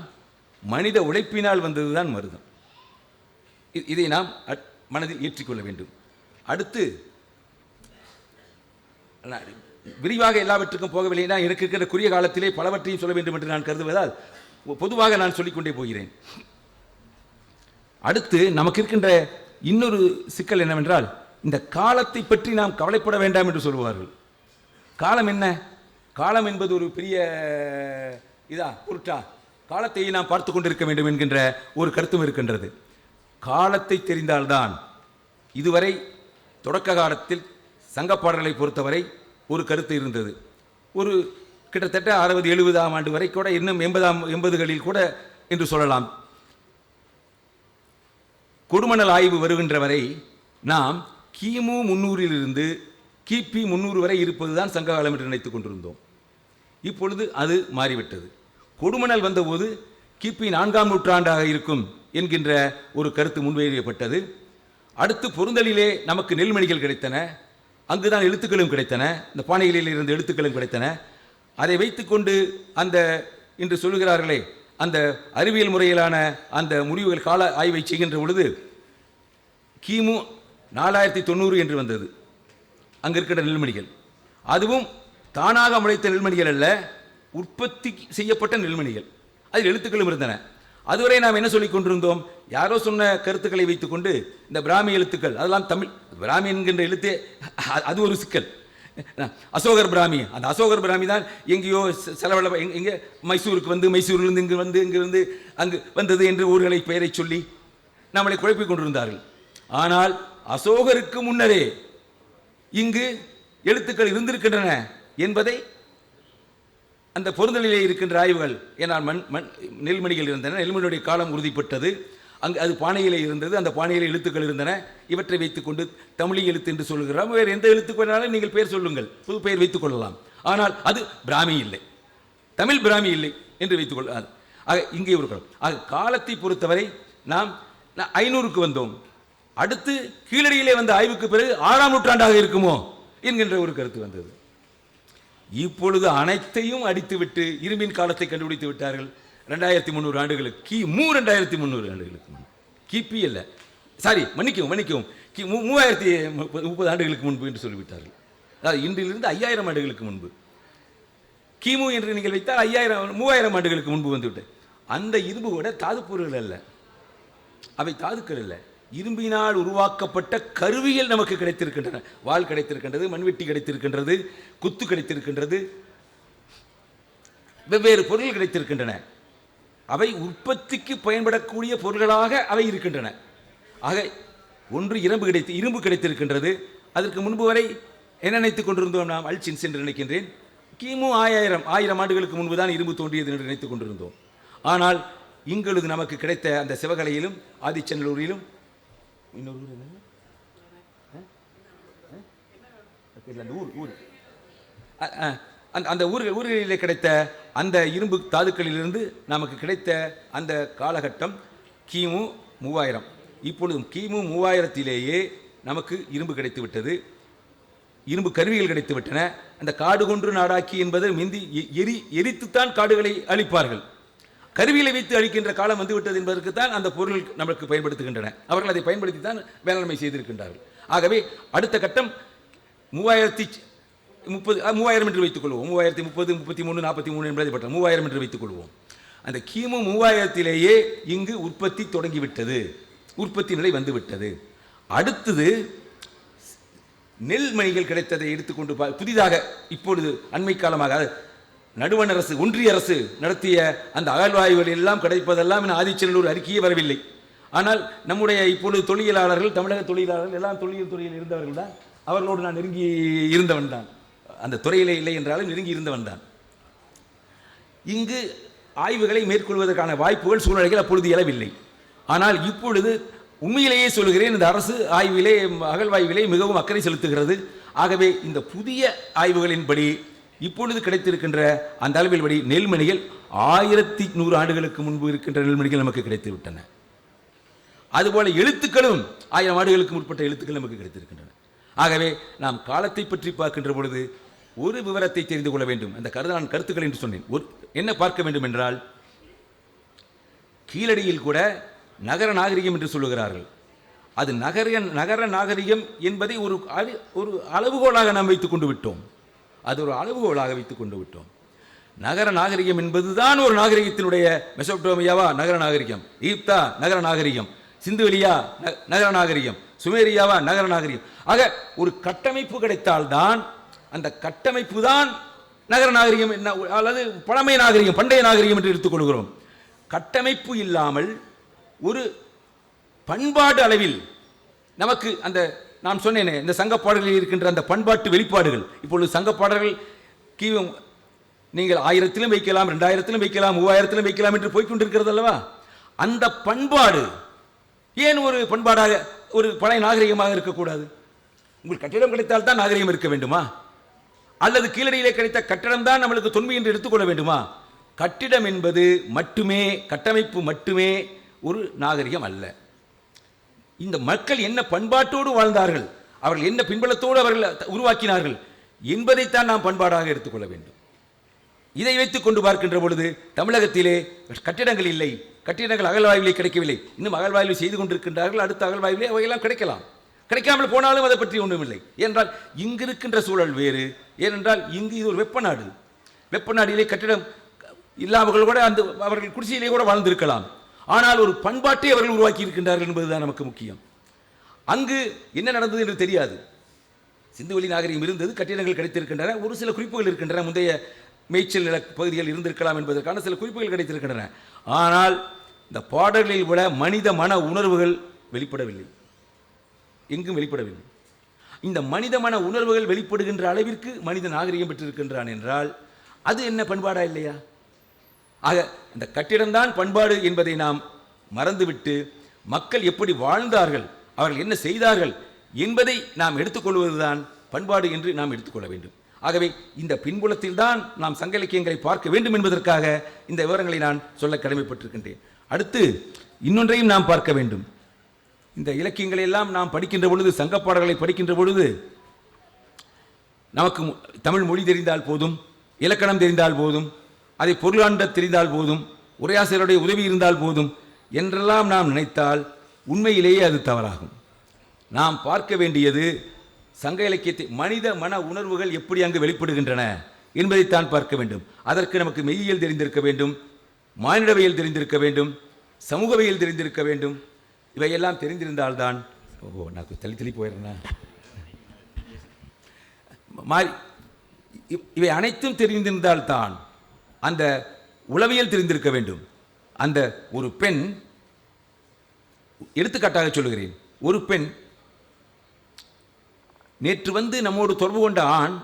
மனித உழைப்பினால் வந்ததுதான் மருதம். இதை நாம் மனதில் ஏற்றிக்கொள்ள வேண்டும். அடுத்து விரிவாக எல்லாவற்றுக்கும் போகவில்லை. எனக்கு இருக்கிற குறுகிய காலத்திலே பலவற்றையும் சொல்ல வேண்டும் என்று நான் கருதுவதால் பொதுவாக நான் சொல்லிக்கொண்டே போகிறேன். அடுத்து நமக்கு இருக்கின்ற இன்னொரு சிக்கல் என்னவென்றால் இந்த காலத்தை பற்றி நாம் கவலைப்பட வேண்டாம் என்று சொல்லுவார்கள். காலம் என்ன? காலம் என்பது ஒரு பெரிய பொருட்டா? காலத்தை நாம் பார்த்து கொண்டிருக்க வேண்டும் என்கின்ற ஒரு கருத்தும் இருக்கின்றது. காலத்தை தெரிந்தால்தான், இதுவரை தொடக்க காலத்தில் சங்க பாடல்களை பொறுத்தவரை ஒரு கருத்து இருந்தது. ஒரு கிட்டத்தட்ட 60-70ஆம் ஆண்டு வரை கூட, இன்னும் 80களில் கூட என்று சொல்லலாம், கொடுமணல் ஆய்வு வருகின்ற வரை நாம் கிமு 300 கிபி 300 வரை இருப்பதுதான் சங்க காலம் என்று நினைத்துக் கொண்டிருந்தோம். இப்பொழுது அது மாறிவிட்டது. கொடுமணல் வந்தபோது கிபி 4ஆம் நூற்றாண்டாக இருக்கும் என்கின்ற ஒரு கருத்து முன்வைக்கப்பட்டது. அடுத்து பொருந்தலிலே நமக்கு நெல்மணிகள் கிடைத்தன, அங்குதான் எழுத்துக்களும் கிடைத்தன, இந்த பானைகளில் இருந்த எழுத்துக்களும் கிடைத்தன. அதை வைத்துக்கொண்டு அந்த இன்று சொல்லுகிறார்களே அந்த அறிவியல் முறையிலான அந்த முடிவுகள் கால ஆய்வை செய்கின்ற பொழுது கிமு 4090 என்று வந்தது அங்கு இருக்கிற நெல்மணிகள். அதுவும் தானாக முளைத்த நெல்மணிகள் அல்ல, உற்பத்தி செய்யப்பட்ட நெல்மணிகள். அதில் எழுத்துக்களும் இருந்தன. அதுவரை நாம் என்ன சொல்லிக் கொண்டிருந்தோம்? யாரோ சொன்ன கருத்துக்களை வைத்துக்கொண்டு இந்த பிராமி எழுத்துக்கள், அதெல்லாம் தமிழ் பிராமி என்கின்ற எழுத்தே அது ஒரு சிக்கல். அசோகர் பிராமி, அந்த அசோகர் பிராமி தான் எங்கேயோ செலவள எங்கே மைசூருக்கு வந்து, மைசூரிலிருந்து இங்கிருந்து அங்கு வந்தது என்று ஊர்களை பெயரை சொல்லி நம்மளை குழப்பிக் கொண்டிருந்தார்கள். ஆனால் அசோகருக்கு முன்னரே இங்கு எழுத்துக்கள் இருந்திருக்கின்றன என்பதை அந்த பொருந்தலிலே இருக்கின்ற ஆய்வுகள், ஏனால் நெல்மணிகள் இருந்தன, நெல்மணியுடைய காலம் உறுதிப்பட்டது. அங்கு அது பானையிலே இருந்தது, அந்த பானையிலே எழுத்துக்கள் இருந்தன. இவற்றை வைத்துக்கொண்டு தமிழ் எழுத்து என்று சொல்லுகிறோம். வேறு எந்த எழுத்துக்கு வேணாலும் நீங்கள் பெயர் சொல்லுங்கள், புது பெயர் வைத்துக் கொள்ளலாம். ஆனால் அது பிராமி இல்லை, தமிழ் பிராமி இல்லை என்று வைத்துக் கொள்ள. ஆக இங்கே இருக்கிறோம். ஆக காலத்தை பொறுத்தவரை நாம் 500க்கு வந்தோம். அடுத்து கீழடியிலே வந்த ஆய்வுக்கு பிறகு 6ஆம் நூற்றாண்டாக இருக்குமோ என்கின்ற ஒரு கருத்து வந்தது. இப்பொழுது அனைத்தையும் அடித்துவிட்டு இரும்பின் காலத்தை கண்டுபிடித்து விட்டார்கள். 2300 ஆண்டுகளுக்கு, கிமு 2300 ஆண்டுகளுக்கு முன்பு, கிபி அல்ல, சாரி மன்னிக்கவும் 3030 ஆண்டுகளுக்கு முன்பு என்று சொல்லிவிட்டார்கள். அதாவது இன்றிலிருந்து 5000 ஆண்டுகளுக்கு முன்பு. கிமு என்று நீங்கள் வைத்தால் 3000 ஆண்டுகளுக்கு முன்பு வந்துவிட்டு. அந்த இரும்பு கூட தாது பொருள்கள் அல்ல, அவை தாதுக்கள் அல்ல, இரும்பினால் உருவாக்கப்பட்ட கருவிகள் நமக்கு கிடைத்திருக்கின்றன. வாள் கிடைத்திருக்கின்றது, மண்வெட்டி கிடைத்திருக்கின்றது, குத்து கிடைத்திருக்கின்றது, வெவ்வேறு பொருள்கள் கிடைத்திருக்கின்றன. அவை உற்பத்திக்கு பயன்படக்கூடிய பொருள்களாக அவை இருக்கின்றன. ஆக ஒன்று இரும்பு கிடைத்திருக்கின்றது. அதற்கு முன்பு வரை என்ன நினைத்துக் கொண்டிருந்தோம் நாம்? அல்சின்ஸ் என்று நினைக்கின்றேன். கிமு 1000 ஆண்டுகளுக்கு முன்பு தான் இரும்பு தோன்றியது என்று நினைத்துக் கொண்டிருந்தோம். ஆனால் இங்கொழுது நமக்கு கிடைத்த அந்த சிவகலையிலும் ஆதிச்சநல்லூரிலும் இன்னொரு ஊர் என்ன அந்த ஊர்களிலே கிடைத்த அந்த இரும்பு தாதுக்களிலிருந்து நமக்கு கிடைத்த அந்த காலகட்டம் கிமு 3000. இப்பொழுதும் கிமு 3000 நமக்கு இரும்பு கிடைத்து விட்டது, இரும்பு கருவிகள் கிடைத்து விட்டன. அந்த காடு கொன்று நாடாக்கி என்பது மிந்தி எரித்துத்தான் காடுகளை அழிப்பார்கள். கருவிகளை வைத்து அழிக்கின்ற காலம் வந்துவிட்டது என்பதற்கு தான் அந்த பொருள் நமக்கு பயன்படுத்துகின்றன. அவர்கள் அதை பயன்படுத்தி தான் வேளாண்மை செய்திருக்கின்றார்கள். ஆகவே அடுத்த கட்டம் 3030 என்று வைத்துக் கொள்வோம். 3030, 33, 43 என்பதை பற்ற 3000 என்று வைத்துக் கொள்வோம். அந்த கிமு 3000 இங்கு உற்பத்தி தொடங்கிவிட்டது, உற்பத்தி நிலை வந்துவிட்டது. அடுத்தது நெல்மணிகள் கிடைத்ததை எடுத்துக்கொண்டு புதிதாக இப்பொழுது அண்மை காலமாக நடுவண் அரசு, ஒன்றிய அரசு நடத்திய அந்த அகழ்வாய்வுகள் எல்லாம் கிடைப்பதெல்லாம் ஆதிச்சநல்லூர் அறிக்கையே வரவில்லை. ஆனால் நம்முடைய இப்பொழுது தொழிலாளர்கள், தமிழக தொழிலாளர்கள் எல்லாம் தொழில் இருந்தவர்கள் தான். அவர்களோடு நான் நெருங்கி இருந்தவன் தான், அந்த துறையிலே இல்லை என்றாலும் நெருங்கி இருந்தவன் தான். இங்கு ஆய்வுகளை மேற்கொள்வதற்கான வாய்ப்புகள், சூழ்நிலைகள் அப்பொழுது எழவில்லை. ஆனால் இப்பொழுது உண்மையிலேயே சொல்கிறேன், இந்த அரசு ஆய்விலே, அகழ்வாய்விலே மிகவும் அக்கறை செலுத்துகிறது. ஆகவே இந்த புதிய ஆய்வுகளின்படி இப்பொழுது கிடைத்திருக்கின்ற அந்த அளவில் படி நெல்மணிகள் 1100 ஆண்டுகளுக்கு முன்பு இருக்கின்ற நெல்மணிகள் நமக்கு கிடைத்து விட்டன. அதுபோல எழுத்துக்களும் 1000 ஆண்டுகளுக்கு முற்பட்ட எழுத்துக்கள் நமக்கு கிடைத்திருக்கின்றன. ஆகவே நாம் காலத்தை பற்றி பார்க்கின்ற பொழுது ஒரு விவரத்தை தெரிந்து கொள்ள வேண்டும். அந்த நான் கருத்துக்கள் என்று சொன்னேன். என்ன பார்க்க வேண்டும் என்றால், கீழடியில் கூட நகர நாகரிகம் என்று சொல்லுகிறார்கள். அது நகர நாகரிகம் என்பதை ஒரு அளவுகோலாக நாம் வைத்துக் கொண்டு விட்டோம். அது ஒரு அளவுகோலாக வைத்துக் கொண்டு விட்டோம். நகர நாகரிகம் என்பதுதான் ஒரு நாகரிகத்தினுடைய மெசோப்பட்டோமியாவா நகர நாகரிகம், ஈப்தா நகர நாகரிகம், சிந்துவெளியா நகர நாகரிகம், சுமேரியாவா நகர நாகரிகம். ஆக ஒரு கட்டமைப்பு கிடைத்தால்தான் அந்த கட்டமைப்பு தான் நகர நாகரிகம் அல்லது பழமை நாகரிகம், பண்டைய நாகரிகம் என்று எடுத்துக்கொள்கிறோம். கட்டமைப்பு இல்லாமல் ஒரு பண்பாடு அளவில் நமக்கு அந்த நான் சொன்னேனே, இந்த சங்கப்பாடல்களில் இருக்கின்ற அந்த பண்பாட்டு வெளிப்பாடுகள், இப்பொழுது சங்கப்பாடல்கள் நீங்கள் 1000 வைக்கலாம், 2000 வைக்கலாம், 3000 வைக்கலாம் என்று போய்கொண்டிருக்கிறது அல்லவா? அந்த பண்பாடு ஏன் ஒரு பண்பாடாக, ஒரு பழைய நாகரிகமாக இருக்கக்கூடாது? உங்களுக்கு கட்டிடம் கிடைத்தால் தான் நாகரிகம் இருக்க வேண்டுமா? அல்லது கீழடியிலே கிடைத்த கட்டடம் தான் நம்மளுக்கு தொன்மை என்று எடுத்துக்கொள்ள வேண்டுமா? கட்டிடம் என்பது மட்டுமே, கட்டமைப்பு மட்டுமே ஒரு நாகரிகம் அல்ல. இந்த மக்கள் என்ன பண்பாட்டோடு வாழ்ந்தார்கள், அவர்கள் என்ன பின்பலத்தோடு அவர்கள் உருவாக்கினார்கள் என்பதைத்தான் நாம் பண்பாடாக எடுத்துக்கொள்ள வேண்டும். இதை வைத்துக் கொண்டு பார்க்கின்ற பொழுது தமிழகத்திலே கட்டிடங்கள் இல்லை, கட்டிடங்கள் அகழ்வாய்விலே கிடைக்கவில்லை. இன்னும் அகழ்வாய்வு செய்து கொண்டிருக்கின்றார்கள். அடுத்த அகழ்வாய்விலே அவையெல்லாம் கிடைக்கலாம். கிடைக்காமல் போனாலும் அதை பற்றி ஒன்றுமில்லை. ஏனென்றால் இங்கு இருக்கின்ற சூழல் வேறு. ஏனென்றால் இங்கு இது ஒரு வெப்ப நாடு. வெப்ப நாடிலே கட்டிடம் இல்லாமல் கூட அந்த அவர்கள் குடிசையிலே கூட வாழ்ந்திருக்கலாம். ஆனால் ஒரு பண்பாட்டை அவர்கள் உருவாக்கி இருக்கின்றார்கள் என்பதுதான் நமக்கு முக்கியம். அங்கு என்ன நடந்தது என்று தெரியாது. சிந்துவெளி நாகரிகம் இருந்தது, கட்டிடங்கள் கிடைத்திருக்கின்றன, ஒரு சில குறிப்புகள் இருக்கின்றன, முந்தைய மேய்ச்சல் நில பகுதிகள் இருந்திருக்கலாம் என்பதற்கான சில குறிப்புகள் கிடைத்திருக்கின்றன. ஆனால் இந்த பாடல்களில் விட மனித மன உணர்வுகள் வெளிப்படவில்லை, எங்கும் வெளிப்படவில்லை. இந்த மனித மன உணர்வுகள் வெளிப்படுகின்ற அளவிற்கு மனித நாகரிகம் பெற்றிருக்கின்றான் என்றால் அது என்ன பண்பாடா இல்லையா? ஆக இந்த கட்டிடம்தான் பண்பாடு என்பதை நாம் மறந்துவிட்டு மக்கள் எப்படி வாழ்ந்தார்கள், அவர்கள் என்ன செய்தார்கள் என்பதை நாம் எடுத்துக்கொள்வதுதான் பண்பாடு என்று நாம் எடுத்துக்கொள்ள வேண்டும். ஆகவே இந்த பின்புலத்தில் தான் நாம் சங்க இலக்கியங்களை பார்க்க வேண்டும் என்பதற்காக இந்த விவரங்களை நான் சொல்ல கடமைப்பட்டிருக்கின்றேன். அடுத்து இன்னொன்றையும் நாம் பார்க்க வேண்டும். இந்த இலக்கியங்களை எல்லாம் நாம் படிக்கின்ற பொழுது, சங்க பாடல்களை படிக்கின்ற பொழுது நமக்கு தமிழ் மொழி தெரிந்தால் போதும், இலக்கணம் தெரிந்தால் போதும், அதை பொருளாண்ட தெரிந்தால் போதும், உரையாசிரியருடைய உதவி இருந்தால் போதும் என்றெல்லாம் நாம் நினைத்தால் உண்மையிலேயே அது தவறாகும். நாம் பார்க்க வேண்டியது சங்க இலக்கியத்தை, மனித மன உணர்வுகள் எப்படி அங்கு வெளிப்படுகின்றன என்பதைத்தான் பார்க்க வேண்டும். அதற்கு நமக்கு மெய்யியல் தெரிந்திருக்க வேண்டும், மானிடவியல் தெரிந்திருக்க வேண்டும், சமூகவியல் தெரிந்திருக்க வேண்டும். இவையெல்லாம் தெரிந்திருந்தால்தான் நான் தள்ளி போயிடுறேன். இவை அனைத்தும் தெரிந்திருந்தால்தான் அந்த உளவியல் தெரிந்திருக்க வேண்டும். அந்த ஒரு பெண், எடுத்துக்காட்டாக சொல்லுகிறேன், ஒரு பெண் நேற்று வந்து நம்மோடு தொடர்பு கொண்ட ஆண்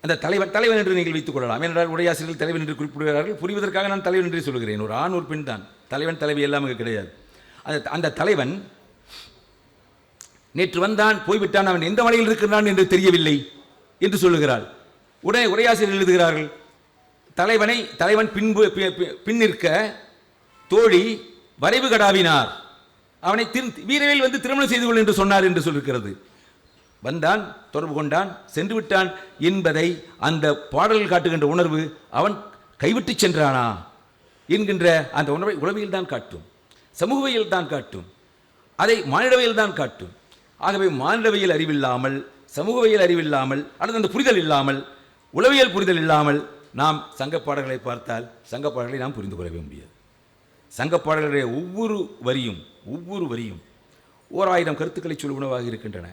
அந்த தலைவன் என்று நீங்கள் வைத்துக் கொள்ளலாம். ஏனென்றால் உரையாசிரியர்கள் தலைவன் என்று குறிப்பிடுகிறார்கள். புரிவதற்காக நான் தலைவன் என்று சொல்கிறேன். ஒரு ஆண் ஒரு பெண் தான் தலைவன், தலைவி எல்லாம் கிடையாது. அந்த தலைவன் நேற்று வந்தான், போய்விட்டான், அவன் எந்த மலையில் இருக்கிறான் என்று தெரியவில்லை என்று சொல்லுகிறாள். உடனே உரையாசிரியர்கள் எழுதுகிறார்கள், தலைவன் பின்னிற்க தோழி வரைவு கடாவினார், அவனை வீரவேல் வந்து திருமணம் செய்து கொள் என்று சொன்னார் என்று சொல்லிருக்கிறது. வந்தான், தொடர்பு கொண்டான், சென்று விட்டான் என்பதை அந்த பாடல்கள் காட்டுகின்ற உணர்வு, அவன் கைவிட்டு சென்றானா என்கின்ற அந்த உணர்வை உளவியல் தான் காட்டும், சமூகவியல் தான் காட்டும், அதை மானிடவியல் தான் காட்டும். ஆகவே மானிடவியல் அறிவில்லாமல், சமூகவியல் அறிவில்லாமல், அல்லது அந்த புரிதல் இல்லாமல், உளவியல் புரிதல் இல்லாமல் நாம் சங்கப்பாடல்களை பார்த்தால் சங்கப்பாடல்களை நாம் புரிந்து கொள்ளவே முடியாது. சங்கப்பாடல்களுடைய ஒவ்வொரு வரியும் 1000 கருத்துக்களை சொல்லுவனவாக இருக்கின்றன.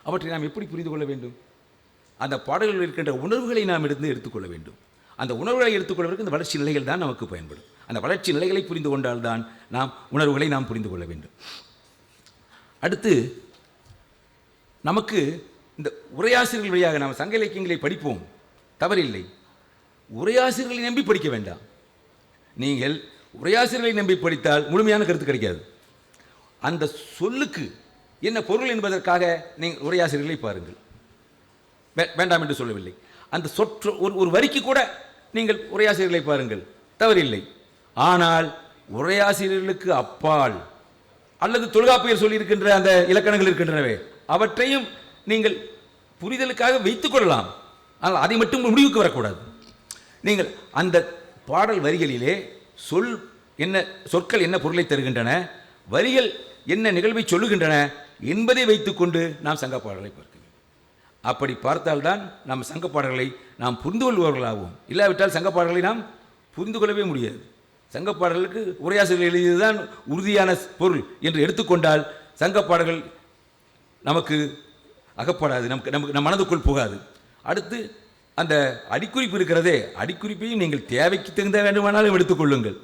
அவற்றை நாம் எப்படி புரிந்து கொள்ள வேண்டும்? அந்த பாடல்களில் இருக்கின்ற உணர்வுகளை நாம் எடுத்துக்கொள்ள வேண்டும். அந்த உணர்வுகளை எடுத்துக்கொள்வதற்கு இந்த வளர்ச்சி நிலைகள் தான் நமக்கு பயன்படும். அந்த வளர்ச்சி நிலைகளை புரிந்து கொண்டால்தான் நாம் உணர்வுகளை நாம் புரிந்து கொள்ள வேண்டும். அடுத்து நமக்கு இந்த உரையாசிரியர்கள் வழியாக நாம் சங்க இலக்கியங்களை படிப்போம், தவறில்லை. உரையாசிரியர்களை நம்பி படிக்க வேண்டாம். நீங்கள் உரையாசிரியர்களை நம்பி படித்தால் முழுமையான கருத்து கிடைக்காது. அந்த சொல்லுக்கு என்ன பொருள் என்பதற்காக நீங்கள் உரையாசிரியர்களை பாருங்கள், வேண்டாம் என்று சொல்லவில்லை. அந்த ஒரு வரிக்கு கூட நீங்கள் உரையாசிரியர்களை பாருங்கள், தவறில்லை. ஆனால் உரையாசிரியர்களுக்கு அப்பால் அல்லது தொல்காப்பியர் சொல்லியிருக்கின்ற அந்த இலக்கணங்கள் இருக்கின்றனவே, அவற்றையும் நீங்கள் புரிதலுக்காக வைத்துக் கொள்ளலாம். ஆனால் அதை மட்டும் முடிவுக்கு வரக்கூடாது. நீங்கள் அந்த பாடல் வரிகளிலே சொற்கள் என்ன பொருளை தருகின்றன, வரிகள் என்ன நிகழ்வை சொல்லுகின்றன என்பதை வைத்துக்கொண்டு நாம் சங்க பாடல்களை பார்க்க வேண்டும். அப்படி பார்த்தால்தான் நாம் சங்க பாடல்களை நாம் புரிந்து கொள்பவர்களாகும். இல்லாவிட்டால் சங்க பாடல்களை நாம் புரிந்து கொள்ளவே முடியாது. சங்க பாடல்களுக்கு உரையாசிரியர்கள் எழுதியதுதான் உறுதியான பொருள் என்று எடுத்துக்கொண்டால் சங்க பாடல்கள் நமக்கு அகப்படாது, நம் மனதுக்குள் போகாது. அடுத்து அந்த அடிக்குறிப்பு இருக்கிறதே, அடிக்குறிப்பையும் நீங்கள் தேவைக்கு தகுந்த வேண்டுமானாலும் எடுத்துக்கொள்ளுங்கள்.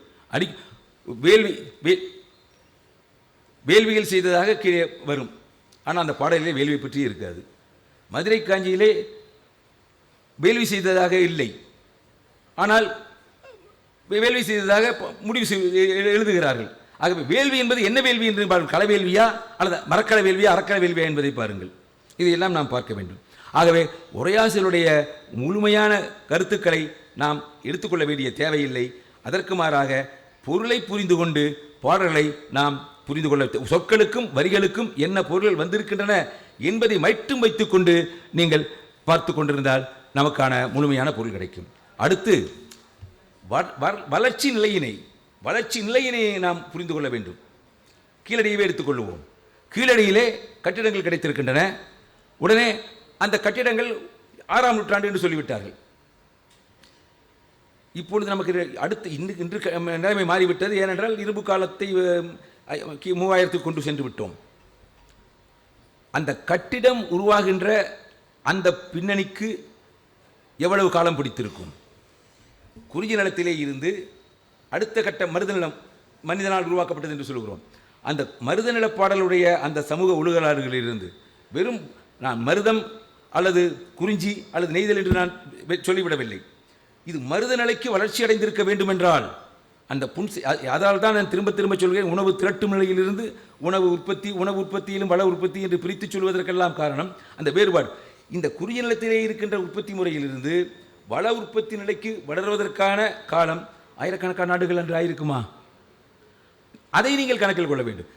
வேள்விகள் செய்ததாக கீழே வரும், ஆனால் அந்த பாடலிலே வேள்வி பற்றி இருக்காது. மதுரை காஞ்சியிலே வேள்வி செய்ததாக இல்லை, ஆனால் வேள்வி செய்ததாக முடிவு எழுதுகிறார்கள். ஆகவே வேள்வி என்பது என்ன வேள்வி என்று பாருங்கள், களவேள்வியா அல்லது மரக்கலை வேள்வியா அறக்கலை வேள்வியா என்பதை பாருங்கள். இதையெல்லாம் நாம் பார்க்க வேண்டும். ஆகவே உரையாசிரியருடைய முழுமையான கருத்துக்களை நாம் எடுத்துக்கொள்ள வேண்டிய தேவையில்லை. அதற்கு மாறாக பொருளை புரிந்து கொண்டு பாடல்களை நாம் புரிந்து கொள்ள, சொற்களுக்கும் வரிகளுக்கும் என்ன பொருள்கள் வந்திருக்கின்றன என்பதை மட்டும் வைத்துக்கொண்டு நீங்கள் பார்த்து கொண்டிருந்தால் நமக்கான முழுமையான பொருள் கிடைக்கும். அடுத்து வளர்ச்சி நிலையினை நாம் புரிந்து கொள்ள வேண்டும். கீழடியவே எடுத்துக்கொள்வோம். கீழடியிலே கட்டிடங்கள் கிடைத்திருக்கின்றன. உடனே அந்த கட்டிடங்கள் 6ஆம் நூற்றாண்டு என்று சொல்லிவிட்டார்கள். இப்பொழுது நமக்கு அடுத்து இன்று நிலைமை மாறிவிட்டது. ஏனென்றால் இரும்பு காலத்தை 3000 கொண்டு சென்று விட்டோம். அந்த கட்டிடம் உருவாகின்ற அந்த பின்னணிக்கு எவ்வளவு காலம் பிடித்திருக்கும்? குறிஞ்சி நிலத்திலே இருந்து அடுத்த கட்ட மருதநிலம் மனிதனால் உருவாக்கப்பட்டது என்று சொல்கிறோம். அந்த மருதநில பாடலுடைய அந்த சமூக ஒழுகலாறுகளிலிருந்து வெறும் நான் மருதம் அல்லது குறிஞ்சி அல்லது நெய்தல் என்று நான் சொல்லிவிடவில்லை. இது மருத நிலைக்கு வளர்ச்சி அடைந்திருக்க வேண்டும் என்றால் அந்த அதால் தான் நான் திரும்ப சொல்கிறேன், உணவு திரட்டும் நிலையிலிருந்து உணவு உற்பத்தியிலும் வள உற்பத்தி என்று பிரித்து சொல்வதற்கெல்லாம் காரணம் அந்த வேறுபாடு. இந்த குறிஞ்சி நிலத்திலே இருக்கின்ற உற்பத்தி முறையிலிருந்து வள உற்பத்தி நிலைக்கு வளர்வதற்கான காலம் ஆயிரக்கணக்கான ஆண்டுகள் என்று ஆயிருக்குமா? அதை நீங்கள் கணக்கில் கொள்ள வேண்டும்.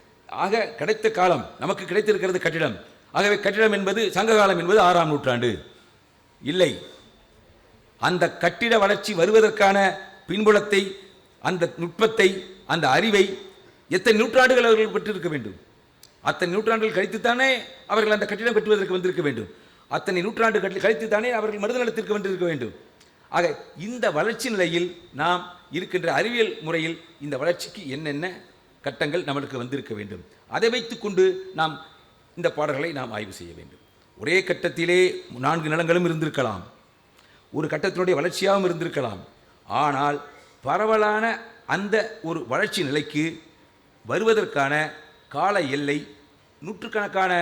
ஆக கிடைத்த காலம் நமக்கு கிடைத்திருக்கிறது கட்டிடம். ஆகவே கட்டிடம் என்பது சங்க காலம் என்பது 6ஆம் நூற்றாண்டு இல்லை. அந்த கட்டிட வளர்ச்சி வருவதற்கான பின்புலத்தை, அந்த நுட்பத்தை, அந்த அறிவை எத்தனை நூற்றாண்டுகள் அவர்கள் பெற்றிருக்க வேண்டும்? அத்தனை நூற்றாண்டுகள் கழித்துத்தானே அவர்கள் அந்த கட்டிடம் கட்டுவதற்கு வந்திருக்க வேண்டும். அத்தனை நூற்றாண்டு கழித்துத்தானே அவர்கள் மருதநிலத்திற்கு வந்திருக்க வேண்டும். ஆக இந்த வளர்ச்சி நிலையில் நாம் இருக்கின்ற அறிவியல் முறையில் இந்த வளர்ச்சிக்கு என்னென்ன கட்டங்கள் நம்மளுக்கு வந்திருக்க வேண்டும், அதை வைத்துக்கொண்டு நாம் இந்த பாடல்களை நாம் ஆய்வு செய்ய வேண்டும். ஒரே கட்டத்திலே 4 நிலங்களும் இருந்திருக்கலாம், ஒரு கட்டத்தினுடைய வளர்ச்சியாகவும் இருந்திருக்கலாம். ஆனால் பரவலான அந்த ஒரு வளர்ச்சி நிலைக்கு வருவதற்கான கால எல்லை நூற்றுக்கணக்கான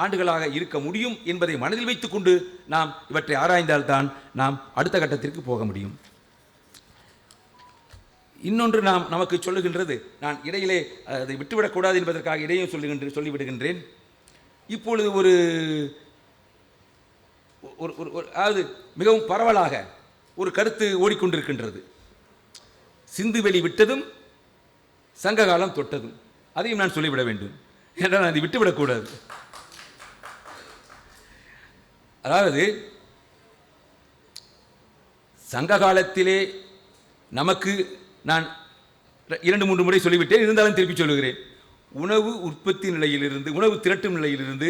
ஆண்டுகளாக இருக்க முடியும் என்பதை மனதில் வைத்துக் கொண்டு நாம் இவற்றை ஆராய்ந்தால்தான் நாம் அடுத்த கட்டத்திற்கு போக முடியும். இன்னொன்று நமக்கு சொல்லுகின்றது, நான் இடையிலே அதை விட்டுவிடக்கூடாது என்பதற்காக இடையும் சொல்லிவிடுகின்றேன். இப்பொழுது அதாவது மிகவும் பரவலாக ஒரு கருத்து ஓடிக்கொண்டிருக்கின்றது. சிந்துவெளி விட்டதும் சங்ககாலம் தொட்டதும். அதையும் நான் சொல்லிவிட வேண்டும், என்றால் நான் அதை விட்டுவிடக்கூடாது. அதாவது சங்க காலத்திலே நமக்கு நான் 2-3 முறை சொல்லிவிட்டேன், இருந்தாலும் திருப்பி சொல்லுகிறேன். உணவு உற்பத்தி நிலையிலிருந்து, உணவு திரட்டும் நிலையிலிருந்து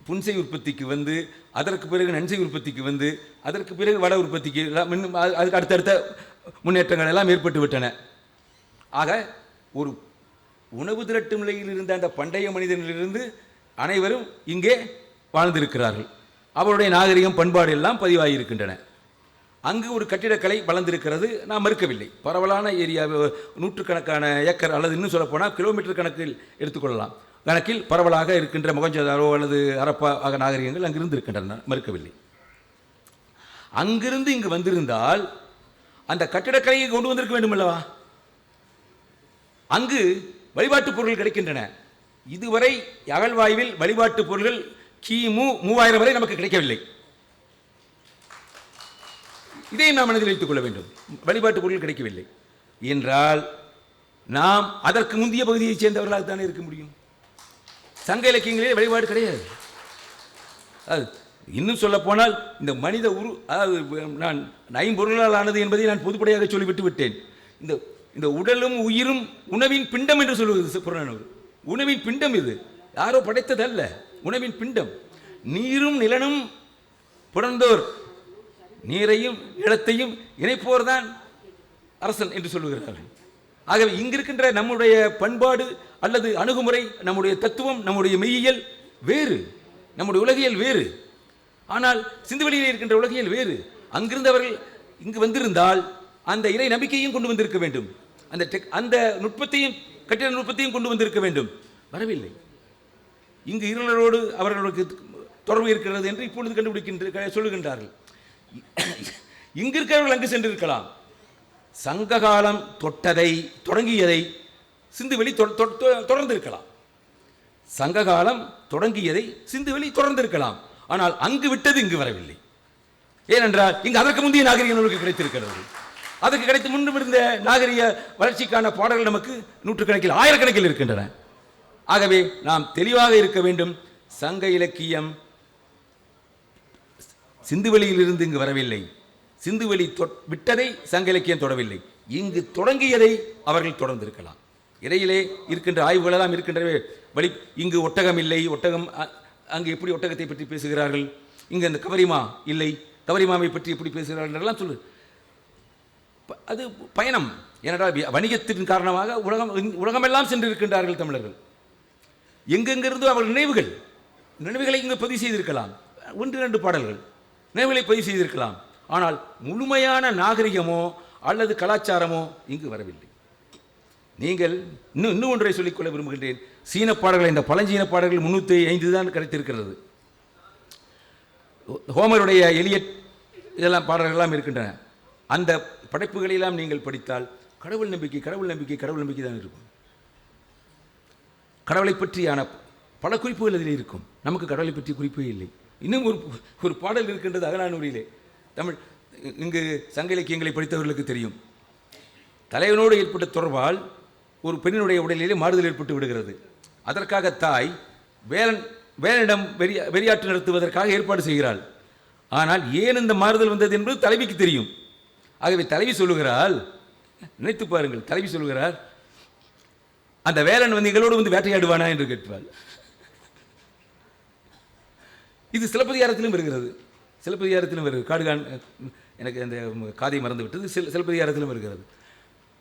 புன்சை உற்பத்திக்கு வந்து, அதற்கு பிறகு நன்சை உற்பத்திக்கு வந்து, அதற்கு பிறகு வட உற்பத்திக்கு அதுக்கு அடுத்தடுத்த முன்னேற்றங்கள் எல்லாம் ஏற்பட்டு விட்டன. ஆக ஒரு உணவு திரட்டும் நிலையில் இருந்த அந்த பண்டைய மனிதனிலிருந்து அனைவரும் இங்கே வாழ்ந்திருக்கிறார்கள். அவருடைய நாகரிகம், பண்பாடு எல்லாம் பதிவாகியிருக்கின்றன. அங்கு ஒரு கட்டிடக்கலை வளர்ந்திருக்கிறது, நான் மறுக்கவில்லை. பரவலான ஏரியா, நூற்றுக்கணக்கான ஏக்கர் அல்லது இன்னும் சொல்லப்போனால் கிலோமீட்டர் கணக்கில் எடுத்துக்கொள்ளலாம், கணக்கில் பரவலாக இருக்கின்ற மொகஞ்சதாரோ அல்லது ஹரப்பா ஆக நாகரிகங்கள் அங்கிருந்து இருக்கின்றன, மறுக்கவில்லை. அங்கிருந்து இங்கு வந்திருந்தால் அந்த கட்டிடக்கலையை கொண்டு வந்திருக்க வேண்டும் அல்லவா? அங்கு வழிபாட்டு பொருட்கள் கிடைக்கின்றன. இதுவரை அகழ்வாய்வில் வழிபாட்டு பொருள்கள் கிமு 3000 வரை நமக்கு கிடைக்கவில்லை. இதையும் நாம் மனதில் வைத்துக் கொள்ள வேண்டும். வழிபாட்டு பொருள் கிடைக்கவில்லை என்றால் நாம் அதற்கு முந்தைய பகுதியைச் சேர்ந்தவர்களாக தானே இருக்க முடியும். சங்க இலக்கியங்களிலே வழிபாடு கிடையாது. அது இன்னும் சொல்ல போனால் இந்த மனித அதாவது நான் ஐம்பொருளால் ஆனது என்பதை நான் பொதுப்படையாக சொல்லிவிட்டு விட்டேன். இந்த உடலும் உயிரும் உணவின் பிண்டம் என்று சொல்லுவது புறநானூறு. உணவின் பிண்டம் இது, யாரோ படைத்ததல்ல, உணவின் பிண்டம். நீரும் நிலனும் புணர்ந்தோர், நீரையும் நிலத்தையும் இணைப்போர் தான் அரசன் என்று சொல்லுகிறார்கள். ஆகவே இங்கிருக்கின்ற நம்முடைய பண்பாடு அல்லது அணுகுமுறை, நம்முடைய தத்துவம், நம்முடைய மெய்யியல் வேறு, நம்முடைய உலகியல் வேறு. ஆனால் சிந்துவெளியில் இருக்கின்ற உலகியல் வேறு. அங்கிருந்தவர்கள் இங்கு வந்திருந்தால் அந்த இறை நம்பிக்கையும் கொண்டு வந்திருக்க வேண்டும், அந்த நுட்பத்தையும் கட்டிட நுட்பத்தையும் கொண்டு வந்திருக்க வேண்டும். வரவில்லை. இங்கு இருளரோடு அவர்களுக்கு தொடர்பு இருக்கிறது என்று இப்பொழுது சொல்லுகின்றார்கள். இங்கு இருக்கிறவர்கள் அங்கு சென்றிருக்கலாம். சங்க காலம் தொடங்கியதை சிந்துவெளி தொடர்ந்திருக்கலாம். சங்க காலம் தொடங்கியதை சிந்துவெளி தொடர்ந்திருக்கலாம். ஆனால் அங்கு விட்டது இங்கு வரவில்லை. ஏனென்றால் இங்கு அதற்கு முந்தைய நாகரிகம் நமக்கு கிடைத்திருக்கிறது. அதுக்கு கிடைத்து முன்பு இருந்த நாகரிக வளர்ச்சிக்கான பாடல்கள் நமக்கு நூற்றுக்கணக்கில், ஆயிரக்கணக்கில் இருக்கின்றன. ஆகவே நாம் தெளிவாக இருக்க வேண்டும். சங்க இலக்கியம் சிந்துவெளியிலிருந்து இங்கு வரவில்லை. சிந்துவெளி விட்டதை சங்க இலக்கியம் தொடவில்லை. இங்கு தொடங்கியதை அவர்கள் தொடர்ந்திருக்கலாம். இடையிலே இருக்கின்ற ஆய்வுகள் எல்லாம் இருக்கின்றன. இங்கு ஒட்டகம் இல்லை, ஒட்டகம் அங்கு எப்படி ஒட்டகத்தை பற்றி பேசுகிறார்கள், இங்கு அந்த கவரிமா இல்லை, கவரிமாவை பற்றி எப்படி பேசுகிறார்கள் எல்லாம் சொல்லு. அது பயணம். ஏனென்றால் வணிகத்தின் காரணமாக உலகமெல்லாம் சென்றிருக்கின்றார்கள் தமிழர்கள். எங்கெங்கிருந்து அவர்கள் நினைவுகளை இங்கு பதிவு செய்திருக்கலாம். 1-2 பாடல்கள் நினைவுகளை பதிவு செய்திருக்கலாம். ஆனால் முழுமையான நாகரிகமோ அல்லது கலாச்சாரமோ இங்கு வரவில்லை. நீங்கள் இன்னும் ஒன்றை சொல்லிக்கொள்ள விரும்புகின்றேன். சீன பாடல்கள், இந்த பழஞ்சீன பாடல்கள் 305 தான் கிடைத்திருக்கிறது. ஹோமருடைய எலியட் இதெல்லாம் பாடல்கள்லாம் இருக்கின்றன. அந்த படைப்புகளெல்லாம் நீங்கள் படித்தால் கடவுள் நம்பிக்கை தான் இருக்கும். கடவுளை பற்றியான பல குறிப்புகள் அதில் இருக்கும். நமக்கு கடவுளை பற்றி குறிப்பே இல்லை. இன்னும் ஒரு பாடல் இருக்கின்றது அகநானூரிலே. தமிழ் இங்கு சங்க இலக்கியங்களை படித்தவர்களுக்கு தெரியும். தலைவனோடு ஏற்பட்ட தொடர்பால் ஒரு பெண்ணினுடைய உடலிலே மாறுதல் ஏற்பட்டு விடுகிறது. அதற்காக தாய் வேலனிடம் வெறியாற்று நடத்துவதற்காக ஏற்பாடு செய்கிறாள். ஆனால் ஏன் இந்த மாறுதல் வந்தது என்பது தலைவிக்கு தெரியும். ஆகவே தலைவி சொல்லுகிறாள், நினைத்து பாருங்கள், தலைவி சொல்லுகிறார், அந்த வேலன் எங்களோடு வந்து வேட்டையாடுவானா என்று கேட்பாள். இது சிலப்பதிகாரத்திலும் வருகிறது. காடுகான், எனக்கு அந்த காதை மறந்து விட்டது, சிலப்பதிகாரத்திலும் வருகிறது.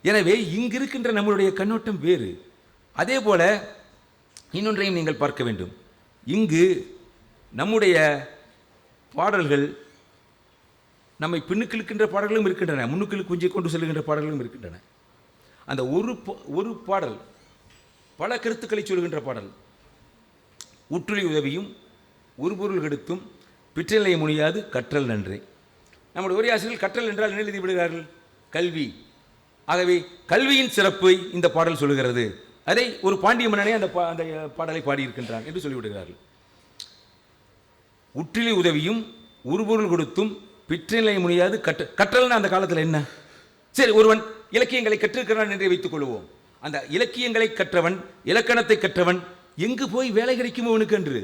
எனவே இங்கு இருக்கின்ற நம்மளுடைய கண்ணோட்டம் வேறு. அதே போல இன்னொன்றையும் நீங்கள் பார்க்க வேண்டும். இங்கு நம்முடைய பாடல்கள் நம்மை பின்னுக்கு இழுக்கின்ற பாடல்களும் இருக்கின்றன, முன்னுக்கு குஞ்சை கொண்டு செல்கின்ற பாடல்களும் இருக்கின்றன. அந்த ஒரு பாடல் பல கருத்துக்களை சொல்கின்ற பாடல். உற்றுளி உதவியும் ஒரு பொருள் கெடுத்தும் பிற்றலை முனியாது கற்றல் நன்றே. நம்முடைய உரையாசிரியர்கள் கற்றல் என்றால் என்ன எழுதி விடுகிறார்கள்? கல்வி. ஆகவே கல்வியின் சிறப்பை இந்த பாடல் சொல்லுகிறது. அதை ஒரு பாண்டிய மன்னனே அந்த பாடலை பாடியிருக்கின்றான் என்று சொல்லிவிடுகிறார்கள். உற்றிலை உதவியும் உருபொருள் கொடுத்தும் பிற்றலை முனியாது கற்றல்னா அந்த காலத்தில் என்ன? சரி, ஒருவன் இலக்கியங்களை கற்றிருக்கிறான் என்றே வைத்துக் கொள்வோம். அந்த இலக்கியங்களை கற்றவன், இலக்கணத்தை கற்றவன் எங்கு போய் வேலை கிடைக்கும் அவனுக்கு என்று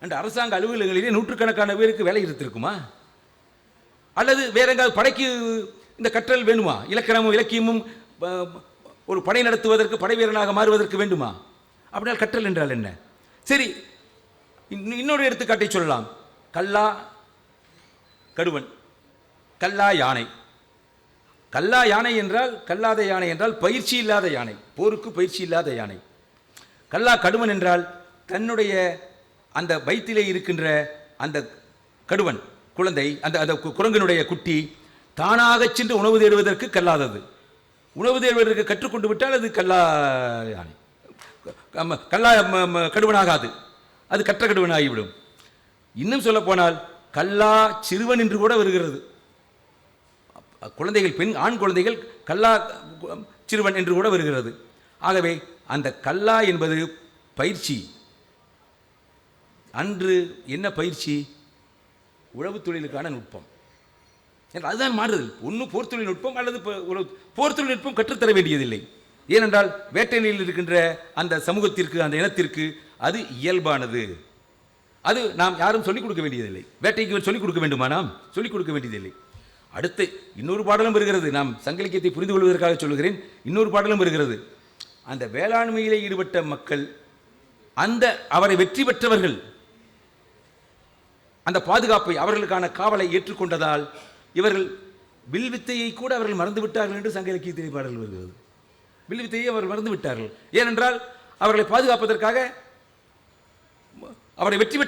அரசாங்க அலுவலகங்களிலே நூற்றுக்கணக்கான பேருக்கு வேலை இருந்திருக்குமா? அல்லது வேற எங்காவது படைக்கு இந்த கற்றல் வேண்டுமா? இலக்கணமும் இலக்கியமும் ஒரு படை நடத்துவதற்கு, படை வீரனாக மாறுவதற்கு வேண்டுமா? அப்படினால் கற்றல் என்றால் என்ன? சரி, இன்னொரு எடுத்துக்காட்டை சொல்லலாம். கல்லா கடுவன், கல்லா யானை. கல்லா யானை என்றால், கல்லாத யானை என்றால் பயிற்சி இல்லாத யானை, போருக்கு பயிற்சி இல்லாத யானை. கல்லா கடுவன் என்றால் தன்னுடைய அந்த வயிற்றிலே இருக்கின்ற அந்த கடுவன் குழந்தை, அந்த குரங்கினுடைய குட்டி தானாக சென்று உணவு தேடுவதற்கு கல்லாதது. உணவு தேடுவதற்கு கற்றுக்கொண்டு விட்டால் அது கல்லா யானை, கல்லா கடுவனாகாது, அது கற்ற கடுவனாகிவிடும். இன்னும் சொல்ல போனால் கல்லா சிறுவன் என்று கூட வருகிறது. குழந்தைகள், பெண் ஆண் குழந்தைகள் கல்லா சிறுவன் என்று கூட வருகிறது. ஆகவே அந்த கல்லா என்பது பயிற்சி. அன்று என்ன பயிற்சி? உழவு தொழிலுக்கான நுட்பம். அதுதான் மாறுதல். ஒன்று போர் தொழில்நுட்பம் அல்லது போர் தொழில்நுட்பம் கற்றுத்தர வேண்டியதில்லை. ஏனென்றால் வேட்டையில் இருக்கின்ற அந்த சமூகத்திற்கு, அந்த இனத்திற்கு அது இயல்பானது. அது நாம் யாரும் சொல்லிக் கொடுக்க வேண்டியதில்லை. வேட்டைக்கு சொல்லிக் கொடுக்க வேண்டுமா? நாம் சொல்லிக் கொடுக்க வேண்டியதில்லை. அடுத்து இன்னொரு பாடலும் வருகிறது. நாம் சங்க இலக்கியத்தை புரிந்து கொள்வதற்காக சொல்லுகிறேன். இன்னொரு பாடலும் வருகிறது. அந்த வேளாண்மையிலே ஈடுபட்ட மக்கள், அந்த அவரை வெற்றி பெற்றவர்கள் அந்த பாதுகாப்பை, அவர்களுக்கான காவலை ஏற்றுக்கொண்டதால் இவர்கள் வில்வித்தையை கூட அவர்கள் மறந்து விட்டார்கள் என்று சங்க இலக்கியத்திலே பாடல் வருகிறது. வில்வித்தையை அவர்கள் மறந்து விட்டார்கள். ஏனென்றால் அவர்களை பாதுகாப்பதற்காக அவரை வெற்றி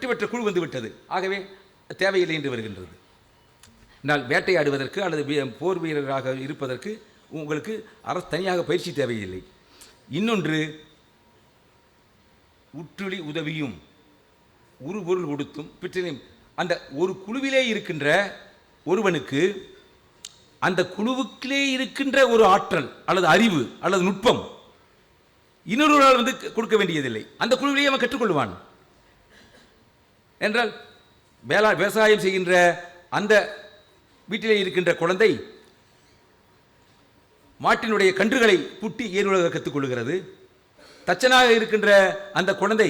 பெற்ற குழு வந்து விட்டது. ஆகவே தேவையில்லை என்று வருகின்றது. என்றால் வேட்டையாடுவதற்கு அல்லது போர் வீரராக இருப்பதற்கு உங்களுக்கு அரசு தனியாக பயிற்சி தேவையில்லை. இன்னொன்று, உற்றுளி உதவியும் ஒரு பொருள் கொடுத்தும் பிற்றலையும். அந்த ஒரு குழுவிலே இருக்கின்ற ஒருவனுக்கு அந்த குழுவுக்கிலே இருக்கின்ற ஒரு ஆற்றல் அல்லது அறிவு அல்லது நுட்பம் இன்னொரு நாள் வந்து கொடுக்க வேண்டியதில்லை. அந்த குழுவிலேயே அவன் கற்றுக்கொள்வான். என்றால் விவசாயம் செய்கின்ற அந்த வீட்டிலே இருக்கின்ற குழந்தை மாட்டினுடைய கன்றுகளை புட்டி ஏறுவதாக கற்றுக்கொள்கிறது. தச்சனாக இருக்கின்ற அந்த குழந்தை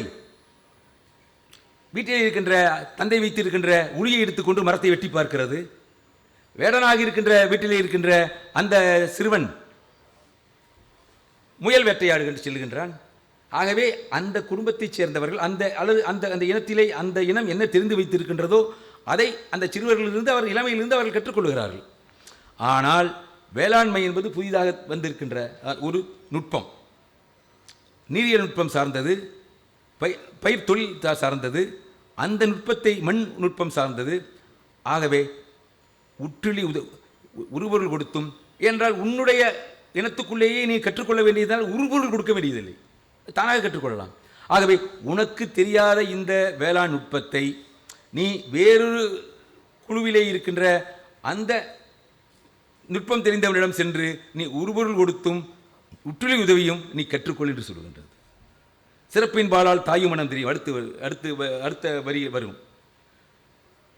வீட்டில் இருக்கின்ற தந்தை வைத்திருக்கின்ற உளியை எடுத்துக்கொண்டு மரத்தை வெட்டி பார்க்கிறது. வேடனாக இருக்கின்ற வீட்டிலே இருக்கின்ற அந்த சிறுவன் முயல் வேட்டையாடுகின்ற செல்கின்றான். ஆகவே அந்த குடும்பத்தைச் சேர்ந்தவர்கள், அந்த இனத்திலே அந்த இனம் என்ன தெரிந்து வைத்திருக்கின்றதோ அதை அந்த சிறுவர்களிலிருந்து, அவர் இளமையிலிருந்து அவர்கள் கற்றுக்கொள்கிறார்கள். ஆனால் வேளாண்மை என்பது புதிதாக வந்திருக்கின்ற ஒரு நுட்பம். நீரியல் நுட்பம் சார்ந்தது, பயிர் தொழில் சார்ந்தது, அந்த நுட்பத்தை மண் நுட்பம் சார்ந்தது. ஆகவே உற்றுளி உருபொருள் கொடுத்தும், என்றால் உன்னுடைய இனத்துக்குள்ளேயே நீ கற்றுக்கொள்ள வேண்டியதால் உருபொருள் கொடுக்க வேண்டியதில்லை, தானாக கற்றுக்கொள்ளலாம். ஆகவே உனக்கு தெரியாத இந்த வேளாண் நுட்பத்தை நீ வேறொரு குழுவிலே இருக்கின்ற அந்த நுட்பம் தெரிந்தவனிடம் சென்று நீ உருபொருள் கொடுத்தும் உற்றுளி உதவியும் நீ கற்றுக்கொள் என்று சொல்கின்றது. சிறப்பின் பாலால் தாயும் மனம் தெரியும். அடுத்த வரி வரும்.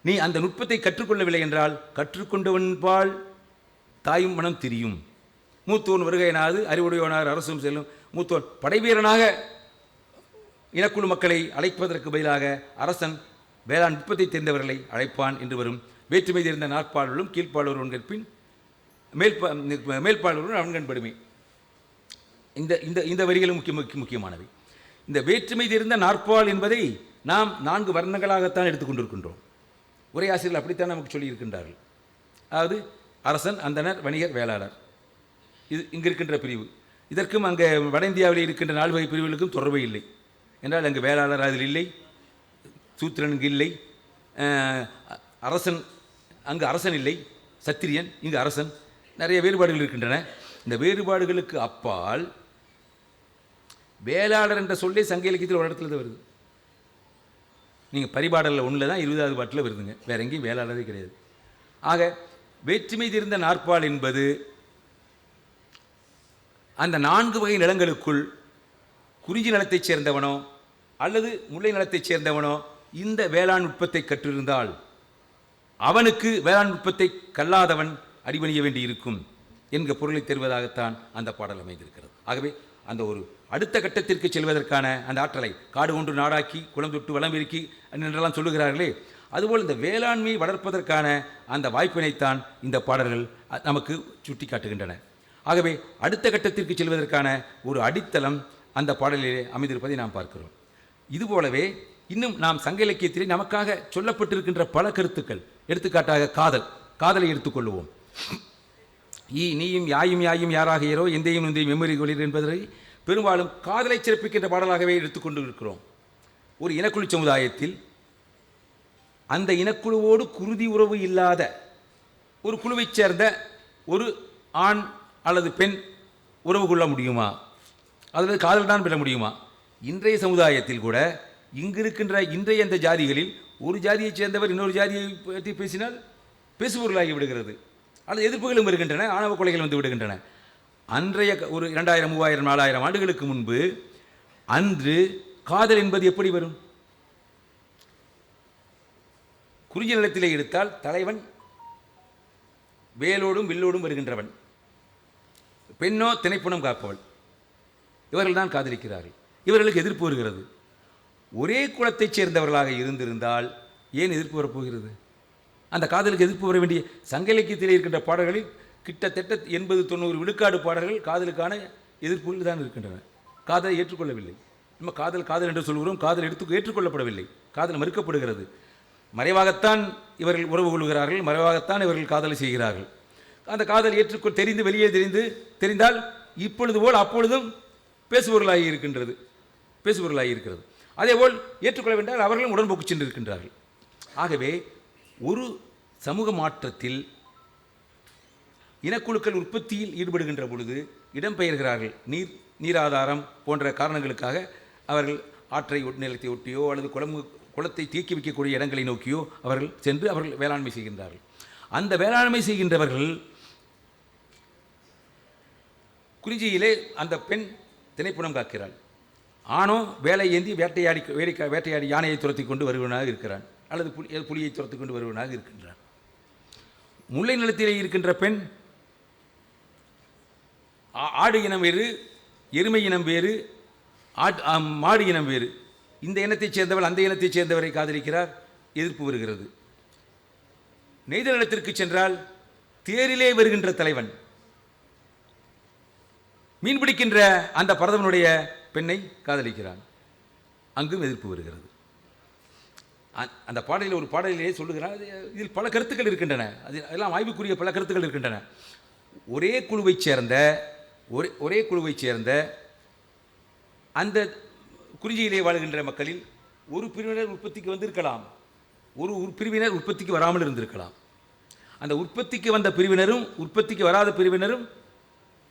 நீ அந்த நுட்பத்தை கற்றுக்கொள்ளவில்லை என்றால் கற்றுக்கொண்டவன் பால் தாயும் மனம் தெரியும். மூத்தோன் வருகையினாது அறிவுடையோனார் அரசும் செல்லும். மூத்தோன் படைவீரனாக இனக்குழு மக்களை அழைப்பதற்கு பதிலாக அரசன் வேளாண் நுட்பத்தை தெரிந்தவர்களை அழைப்பான் என்று வரும். வேற்றுமை தெரிந்த நாற்பாளர்களும் கீழ்ப்பாளர் கற்பின் மேல்பாளரும் அவன்கண்படுமே. இந்த வரிகளும் முக்கியமானவை. இந்த வேற்றுமை தெரிந்த நாற்பால் என்பதை நாம் 4 வர்ணங்களாகத்தான் எடுத்துக்கொண்டிருக்கின்றோம். உரையாசிரியர்கள் அப்படித்தான் நமக்கு சொல்லியிருக்கின்றார்கள். அதாவது அரசன், அந்தனர், வணிகர், வேளாளர். இது இங்கு இருக்கின்ற பிரிவு. இதற்கும் அங்கே வட இந்தியாவில் இருக்கின்ற 4 வகை பிரிவுகளுக்கும் தொடர்பே இல்லை. என்றால் அங்கு வேளாளர் அதில் இல்லை, சூத்திரன் இங்கு இல்லை, அரசன் அங்கு அரசன் இல்லை, சத்திரியன் இங்கு அரசன். நிறைய வேறுபாடுகள் இருக்கின்றன. இந்த வேறுபாடுகளுக்கு அப்பால் வேளாளர் என்ற சொல்லே சங்க இலக்கியத்தில் ஒரு இடத்துல வருது. நீங்கள் பரிபாடலில் ஒன்றில் தான் 20வது பாட்டில் வருதுங்க, வேற எங்கேயும் வேளாளரே கிடையாது. ஆக வேற்றுமை தீர்ந்த நாற்பால் என்பது அந்த 4 வகை நிலங்களுக்குள் குறிஞ்சி நிலத்தைச் சேர்ந்தவனோ அல்லது முல்லை நிலத்தைச் சேர்ந்தவனோ இந்த வேளாண் நுட்பத்தை கற்றிருந்தால் அவனுக்கு வேளாண் நுட்பத்தை கல்லாதவன் அடிபணிய வேண்டி இருக்கும் என்கிற பொருளை தருவதாகத்தான் அந்த பாடல் அமைந்திருக்கிறது. ஆகவே அந்த ஒரு அடுத்த கட்டத்திற்கு செல்வதற்கான அந்த ஆற்றலை காடு கொண்டு நாடாக்கி குளம் தொட்டு வளம் இருக்கி என்றெல்லாம் சொல்லுகிறார்களே, அதுபோல் இந்த வேளாண்மையை வளர்ப்பதற்கான அந்த வாய்ப்பினைத்தான் இந்த பாடல்கள் நமக்கு சுட்டி காட்டுகின்றன. ஆகவே அடுத்த கட்டத்திற்கு செல்வதற்கான ஒரு அடித்தளம் அந்த பாடலிலே அமைந்திருப்பதை நாம் பார்க்கிறோம். இதுபோலவே இன்னும் நாம் சங்க இலக்கியத்திலே நமக்காக சொல்லப்பட்டிருக்கின்ற பல கருத்துக்கள், எடுத்துக்காட்டாக காதலை எடுத்துக்கொள்வோம். நீயும் யாயும் யாயும் யாராக ஏறோ எந்தையும் நுந்தையும் மெமரி கொள்ளிர் என்பதை பெரும்பாலும் காதலை சிறப்பிக்கின்ற பாடலாகவே எடுத்துக்கொண்டு இருக்கிறோம். ஒரு இனக்குழு சமுதாயத்தில் அந்த இனக்குழுவோடு குருதி உறவு இல்லாத ஒரு குழுவைச் சேர்ந்த ஒரு ஆண் அல்லது பெண் உறவு கொள்ள முடியுமா? அல்லது காதல் தான் பெற முடியுமா? இன்றைய சமுதாயத்தில் கூட இங்கு இருக்கின்ற இன்றைய அந்த ஜாதிகளில் ஒரு ஜாதியைச் சேர்ந்தவர் இன்னொரு ஜாதியை பற்றி பேசினால் பேசுபொருளாகி விடுகிறது, அல்லது எதிர்ப்புகளும் வருகின்றன, ஆணவ கொலைகள் வந்து விடுகின்றன. அன்றைய ஒரு 2000, 3000, 4000 ஆண்டுகளுக்கு முன்பு அன்று காதல் என்பது எப்படி வரும்? குறிஞ்சி நிலத்திலே எடுத்தால் தலைவன் வேலோடும் வில்லோடும் வருகின்றவன், பெண்ணோ திணைப்புணம் காப்பவள். இவர்கள் தான் காதலிக்கிறார்கள். இவர்களுக்கு எதிர்ப்பு வருகிறது. ஒரே குலத்தைச் சேர்ந்தவர்களாக இருந்திருந்தால் ஏன் எதிர்ப்பு வரப்போகிறது? அந்த காதலுக்கு எதிர்ப்பு வர வேண்டிய சங்க இலக்கியத்திலே இருக்கின்ற பாடல்களில் கிட்டத்தட்ட 80-90 விழுக்காடு பாடல்கள் காதலுக்கான எதிர்ப்புகள் தான் இருக்கின்றன. காதலை ஏற்றுக்கொள்ளவில்லை. நம்ம காதல் என்று சொல்கிறோம், காதல் ஏற்றுக்கொள்ளப்படவில்லை, காதல் மறுக்கப்படுகிறது. மறைவாகத்தான் இவர்கள் உறவு கொள்கிறார்கள், மறைவாகத்தான் இவர்கள் காதலை செய்கிறார்கள். அந்த காதல் தெரிந்து வெளியே தெரிந்தால் இப்பொழுது போல் அப்பொழுதும் பேசுபொருளாகி இருக்கிறது. அதேபோல் ஏற்றுக்கொள்ள வேண்டால் அவர்களும் உடன்போக்கு சென்று இருக்கின்றார்கள். ஆகவே ஒரு சமூக மாற்றத்தில் இனக்குழுக்கள் உற்பத்தியில் ஈடுபடுகின்ற பொழுது இடம்பெயர்கிறார்கள். நீராதாரம் போன்ற காரணங்களுக்காக அவர்கள் ஆற்றை நிலத்தை ஒட்டியோ அல்லது குளத்தை தேக்கி வைக்கக்கூடிய இடங்களை நோக்கியோ அவர்கள் சென்று அவர்கள் வேளாண்மை செய்கின்றார்கள். அந்த வேளாண்மை செய்கின்றவர்கள் குறிஞ்சியிலே அந்த பெண் திணைப்புணம் காக்கிறாள். ஆணோ வேலை ஏந்தி வேட்டையாடி யானையை துரத்தி கொண்டு வருவனாக இருக்கிறான், அல்லது புலியை துரத்தி கொண்டு வருவனாக இருக்கின்றான். முல்லை நிலத்திலே இருக்கின்ற பெண் ஆடு இனம் வேறு, எருமை இனம் வேறு, மாடு இனம் வேறு. இந்த இனத்தைச் சேர்ந்தவள் அந்த இனத்தைச் சேர்ந்தவரை காதலிக்கிறார், எதிர்ப்பு வருகிறது. நெய்தல் நிலத்திற்கு சென்றால் தேரிலே வருகின்ற தலைவன் மீன்பிடிக்கின்ற அந்த பரதவனுடைய பெண்ணை காதலிக்கிறான், அங்கும் எதிர்ப்பு வருகிறது. அந்த பாடலில் ஒரு பாடலிலே சொல்லுகிறார், இதில் பல கருத்துக்கள் இருக்கின்றன, அதெல்லாம் ஆய்வுக்குரிய பல கருத்துக்கள் இருக்கின்றன. ஒரே குழுவைச் சேர்ந்த அந்த குறிஞ்சியிலே வாழ்கின்ற மக்களில் ஒரு பிரிவினர் உற்பத்திக்கு வந்திருக்கலாம், ஒரு பிரிவினர் உற்பத்திக்கு வராமல் இருந்திருக்கலாம். அந்த உற்பத்திக்கு வந்த பிரிவினரும் உற்பத்திக்கு வராத பிரிவினரும்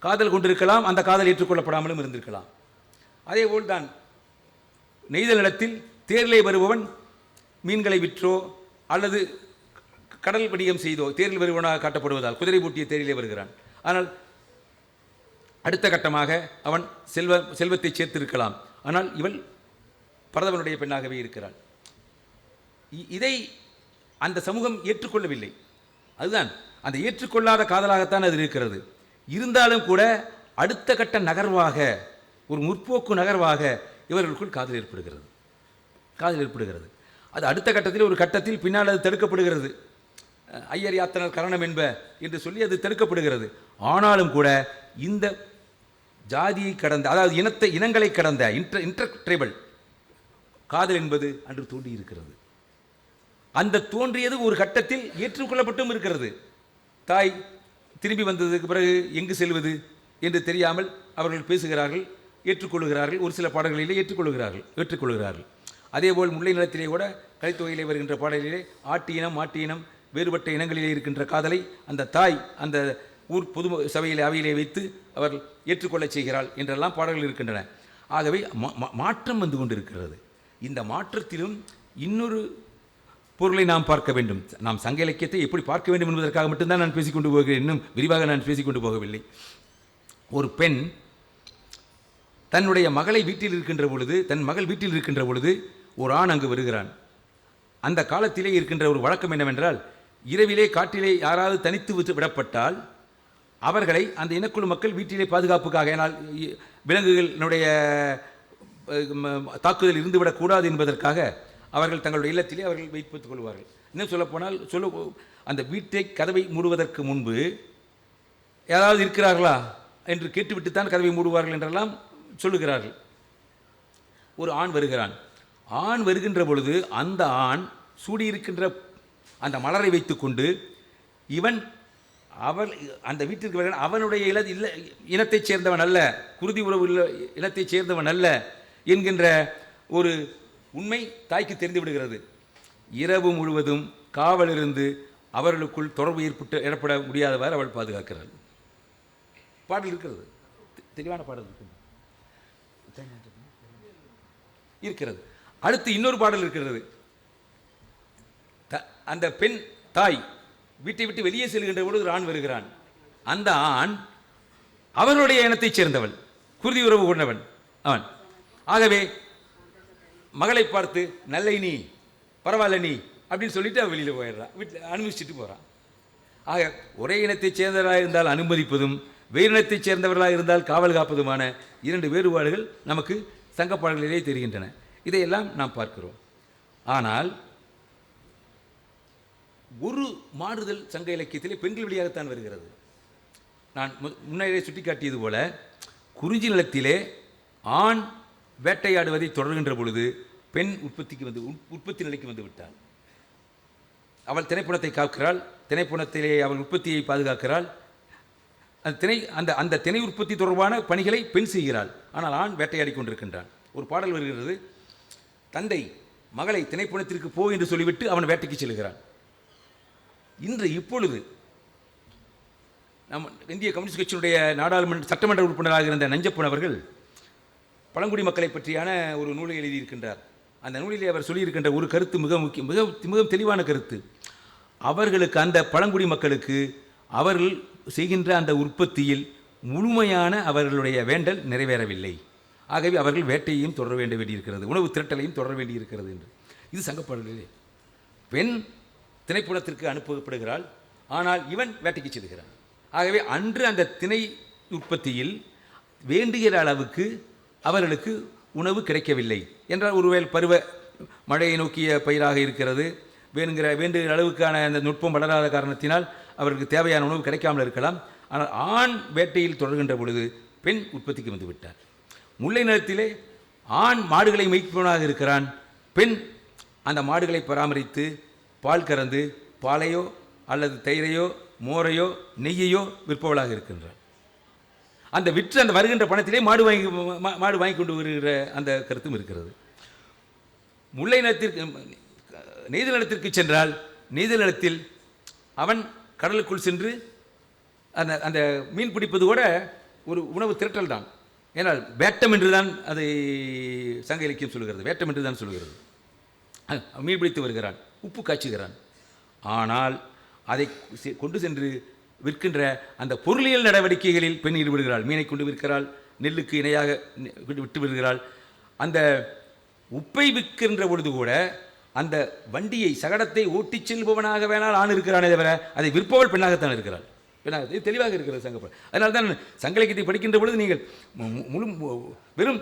காதல் கொண்டிருக்கலாம், அந்த காதல் ஏற்றுக்கொள்ளப்படாமலும் இருந்திருக்கலாம். அதேபோல் தான் நெய்தல் நிலத்தில் தேரிலே வருபவன் மீன்களை விற்றோ அல்லது கடல் வணிகம் செய்தோ தேரில் வருவனாக காட்டப்படுவதால் குதிரை பூட்டிய தேரிலே வருகிறான். ஆனால் அடுத்த கட்டமாக அவன் செல்வத்தை சேர்த்திருக்கலாம், ஆனால் இவள் பரதவனுடைய பெண்ணாகவே இருக்கிறாள். இதை அந்த சமூகம் ஏற்றுக்கொள்ளவில்லை. அதுதான் அந்த ஏற்றுக்கொள்ளாத காதலாகத்தான் அது இருக்கிறது. இருந்தாலும் கூட அடுத்த கட்ட நகர்வாக, ஒரு முற்போக்கு நகர்வாக இவர்களுக்குள் காதல் ஏற்படுகிறது. அது அடுத்த கட்டத்தில் ஒரு கட்டத்தில் பின்னால் அது தடுக்கப்படுகிறது. ஐயர் யாத்தனர் கரணம் என்ப என்று சொல்லி அது தடுக்கப்படுகிறது. ஆனாலும் கூட இந்த ஜாதியை கடந்த, அதாவது இனங்களை கடந்த இன்டர் ட்ரைபல் காதல் என்பது அன்று தோன்றி இருக்கிறது. அந்த தோன்றியது ஒரு கட்டத்தில் ஏற்றுக்கொள்ளப்பட்டும் இருக்கிறது. தாய் திரும்பி வந்ததுக்கு பிறகு எங்கு செல்வது என்று தெரியாமல் அவர்கள் பேசுகிறார்கள், ஏற்றுக்கொள்கிறார்கள். ஒரு சில பாடல்களிலே ஏற்றுக்கொள்கிறார்கள். அதேபோல் முல்லை நிலத்திலே கூட கலித்தொகையிலே வருகின்ற பாடலிலே ஆட்டு இனம் மாட்டு இனம் வேறுபட்ட இனங்களிலே இருக்கின்ற காதலை அந்த தாய் அந்த ஊர் பொது சபையிலே அவையிலே வைத்து அவர் ஏற்றுக்கொள்ளச் செய்கிறாள் என்றெல்லாம் பாடல்கள் இருக்கின்றன. ஆகவே மாற்றம் வந்து கொண்டிருக்கிறது. இந்த மாற்றத்திலும் இன்னொரு பொருளை நாம் பார்க்க வேண்டும். நாம் சங்க இலக்கியத்தை எப்படி பார்க்க வேண்டும் என்பதற்காக மட்டும்தான் நான் பேசிக்கொண்டு போகிறேன், இன்னும் விரிவாக நான் பேசிக்கொண்டு போகவில்லை. ஒரு பெண் தன்னுடைய மகளை வீட்டில் இருக்கின்ற பொழுது, தன் மகள் வீட்டில் இருக்கின்ற பொழுது ஒரு ஆண் அங்கு வருகிறான். அந்த காலத்திலே இருக்கின்ற ஒரு வழக்கம் என்னவென்றால், இரவிலே காட்டிலே யாராவது தனித்து விடப்பட்டால் அவர்களை அந்த இனக்குழு மக்கள் வீட்டிலே பாதுகாப்புக்காக, ஏனால் விலங்குகளினுடைய தாக்குதல் இருந்துவிடக்கூடாது என்பதற்காக அவர்கள் தங்களுடைய இல்லத்திலே அவர்கள் வைத்துக் கொள்வார்கள். இன்னும் சொல்லப்போனால் அந்த வீட்டை கதவை மூடுவதற்கு முன்பு யாராவது இருக்கிறார்களா என்று கேட்டுவிட்டுத்தான் கதவை மூடுவார்கள் என்றெல்லாம் சொல்லுகிறார்கள். ஒரு ஆண் வருகிறான். ஆண் வருகின்ற பொழுது அந்த ஆண் சூடியிருக்கின்ற அந்த மலரை வைத்துக்கொண்டு இவன் அந்த வீட்டிற்கு வருகிறான். அவனுடைய இனத்தைச் சேர்ந்தவன் அல்ல, குருதி உறவு இனத்தைச் சேர்ந்தவன் அல்ல என்கின்ற ஒரு உண்மை தாய்க்கு தெரிந்து விடுகிறது. இரவு முழுவதும் காவல் இருந்து அவர்களுக்குள் தொடர்பு ஏற்பட முடியாதவாறு அவள் பாதுகாக்கிறாள். பாடல் இருக்கிறது, தெளிவான பாடல் இருக்கிறது. அடுத்து இன்னொரு பாடல் இருக்கிறது. அந்த பெண் தாய் வீட்டை விட்டு வெளியே செல்கின்ற பொழுது ஒரு ஆண் வருகிறான். அந்த ஆண் அவனுடைய இனத்தைச் சேர்ந்தவன், குருதி உறவு கொண்டவன் அவன். ஆகவே மகளை பார்த்து நல்லை நீ, பரவாயில்ல நீ அப்படின்னு சொல்லிட்டு அவன் வெளியில் போயிடுறான், வீட்டில் அனுமதிச்சுட்டு போகிறான். ஆக ஒரே இனத்தைச் சேர்ந்தவர்களாக இருந்தால் அனுமதிப்பதும், வேறு இனத்தைச் சேர்ந்தவர்களாக இருந்தால் காவல் காப்பதுமான இரண்டு வேறுபாடுகள் நமக்கு சங்கப்பாடல்களிலே தெரிகின்றன. இதையெல்லாம் நாம் பார்க்கிறோம். ஆனால் ஒரு மாறுதல் சங்க இலக்கியத்திலே பெண்கள் வழியாகத்தான் வருகிறது. நான் முன்னரே சுட்டிக்காட்டியது போல, குறிஞ்சி நிலத்திலே ஆண் வேட்டையாடுவதை தொடர்கின்ற பொழுது பெண் உற்பத்தி நிலைக்கு வந்து விட்டாள். அவள் திணைப்புணத்தை காக்கிறாள், திணைப்புணத்திலே அவள் உற்பத்தியை பாதுகாக்கிறாள். அந்த திணை உற்பத்தி தொடர்பான பணிகளை பெண் செய்கிறாள். ஆனால் ஆண் வேட்டையாடி கொண்டிருக்கின்றான். ஒரு பாடல் வருகிறது, தந்தை மகளை திணைப்புணத்திற்கு போ என்று சொல்லிவிட்டு அவன் வேட்டைக்கு செல்கிறான். இப்பொழுது நம் இந்திய கம்யூனிஸ்ட் கட்சியினுடைய சட்டமன்ற உறுப்பினராக இருந்த நஞ்சப்பன் அவர்கள் பழங்குடி மக்களை பற்றியான ஒரு நூலை எழுதியிருக்கின்றார். அந்த நூலிலே அவர் சொல்லியிருக்கின்ற ஒரு கருத்து மிக தெளிவான கருத்து. அவர்களுக்கு, அந்த பழங்குடி மக்களுக்கு அவர்கள் செய்கின்ற அந்த உற்பத்தியில் முழுமையான அவர்களுடைய வேண்டல் நிறைவேறவில்லை. ஆகவே அவர்கள் வேட்டையையும் தொடர வேண்டியிருக்கிறது, உணவு திரட்டலையும் தொடர வேண்டியிருக்கிறது என்று. இது சங்கப்பாடலிலே பெண் திணைப்புணத்திற்கு அனுப்பப்படுகிறாள், ஆனால் இவன் வேட்டைக்கு செல்கிறான். ஆகவே அன்று அந்த திணை உற்பத்தியில் வேண்டுகிற அளவுக்கு அவர்களுக்கு உணவு கிடைக்கவில்லை என்றால், ஒருவேளை பருவ மழையை நோக்கிய பயிராக இருக்கிறது, வேண்டுகிற அளவுக்கான அந்த நுட்பம் வளராத காரணத்தினால் அவர்களுக்கு தேவையான உணவு கிடைக்காமல் இருக்கலாம். ஆனால் ஆண் வேட்டையில் தொடர்கின்ற பொழுது பெண் உற்பத்திக்கு வந்து விட்டார். முல்லை நிலத்திலே ஆண் மாடுகளை மேய்ப்பவனாக இருக்கிறான், பெண் அந்த மாடுகளை பராமரித்து பால் கறந்து பாலையோ அல்லது தயிரையோ மோரையோ நெய்யையோ விற்பவளாக இருக்கின்றார். அந்த வருகின்ற பணத்திலே மாடு வாங்கி கொண்டு வருகிற அந்த கருத்தும் இருக்கிறது. முல்லை நிலத்திற்கு, நெய்தல் நிலத்திற்கு சென்றால் நெய்தல் நிலத்தில் அவன் கடலுக்குள் சென்று அந்த மீன் பிடிப்பது கூட ஒரு உணவு திரட்டல் தான். ஏனால் வேட்டம் என்று தான் அதை சங்க இலக்கியம் சொல்கிறது, வேட்டம் என்று தான் சொல்கிறது. மீன் பிடித்து வருகிறான், உப்பு காய்ச்சுகிறான். ஆனால் அதை கொண்டு சென்று விற்கின்ற அந்த பொருளியல் நடவடிக்கைகளில் பெண் ஈடுபடுகிறாள். மீனை கொண்டு விற்கிறாள், நெல்லுக்கு இணையாக விட்டு விடுகிறாள். அந்த உப்பை விற்கின்ற பொழுது கூட அந்த வண்டியை, சகடத்தை ஓட்டிச் செல்பவனாக வேணால் ஆண் இருக்கிறானே தவிர அதை விற்பவள் பெண்ணாகத்தான் இருக்கிறாள். பெண்ணாக இது தெளிவாக இருக்கிறது சங்கப்படம். அதனால தான் சங்க இலக்கியத்தை படிக்கின்ற பொழுது நீங்கள் வெறும்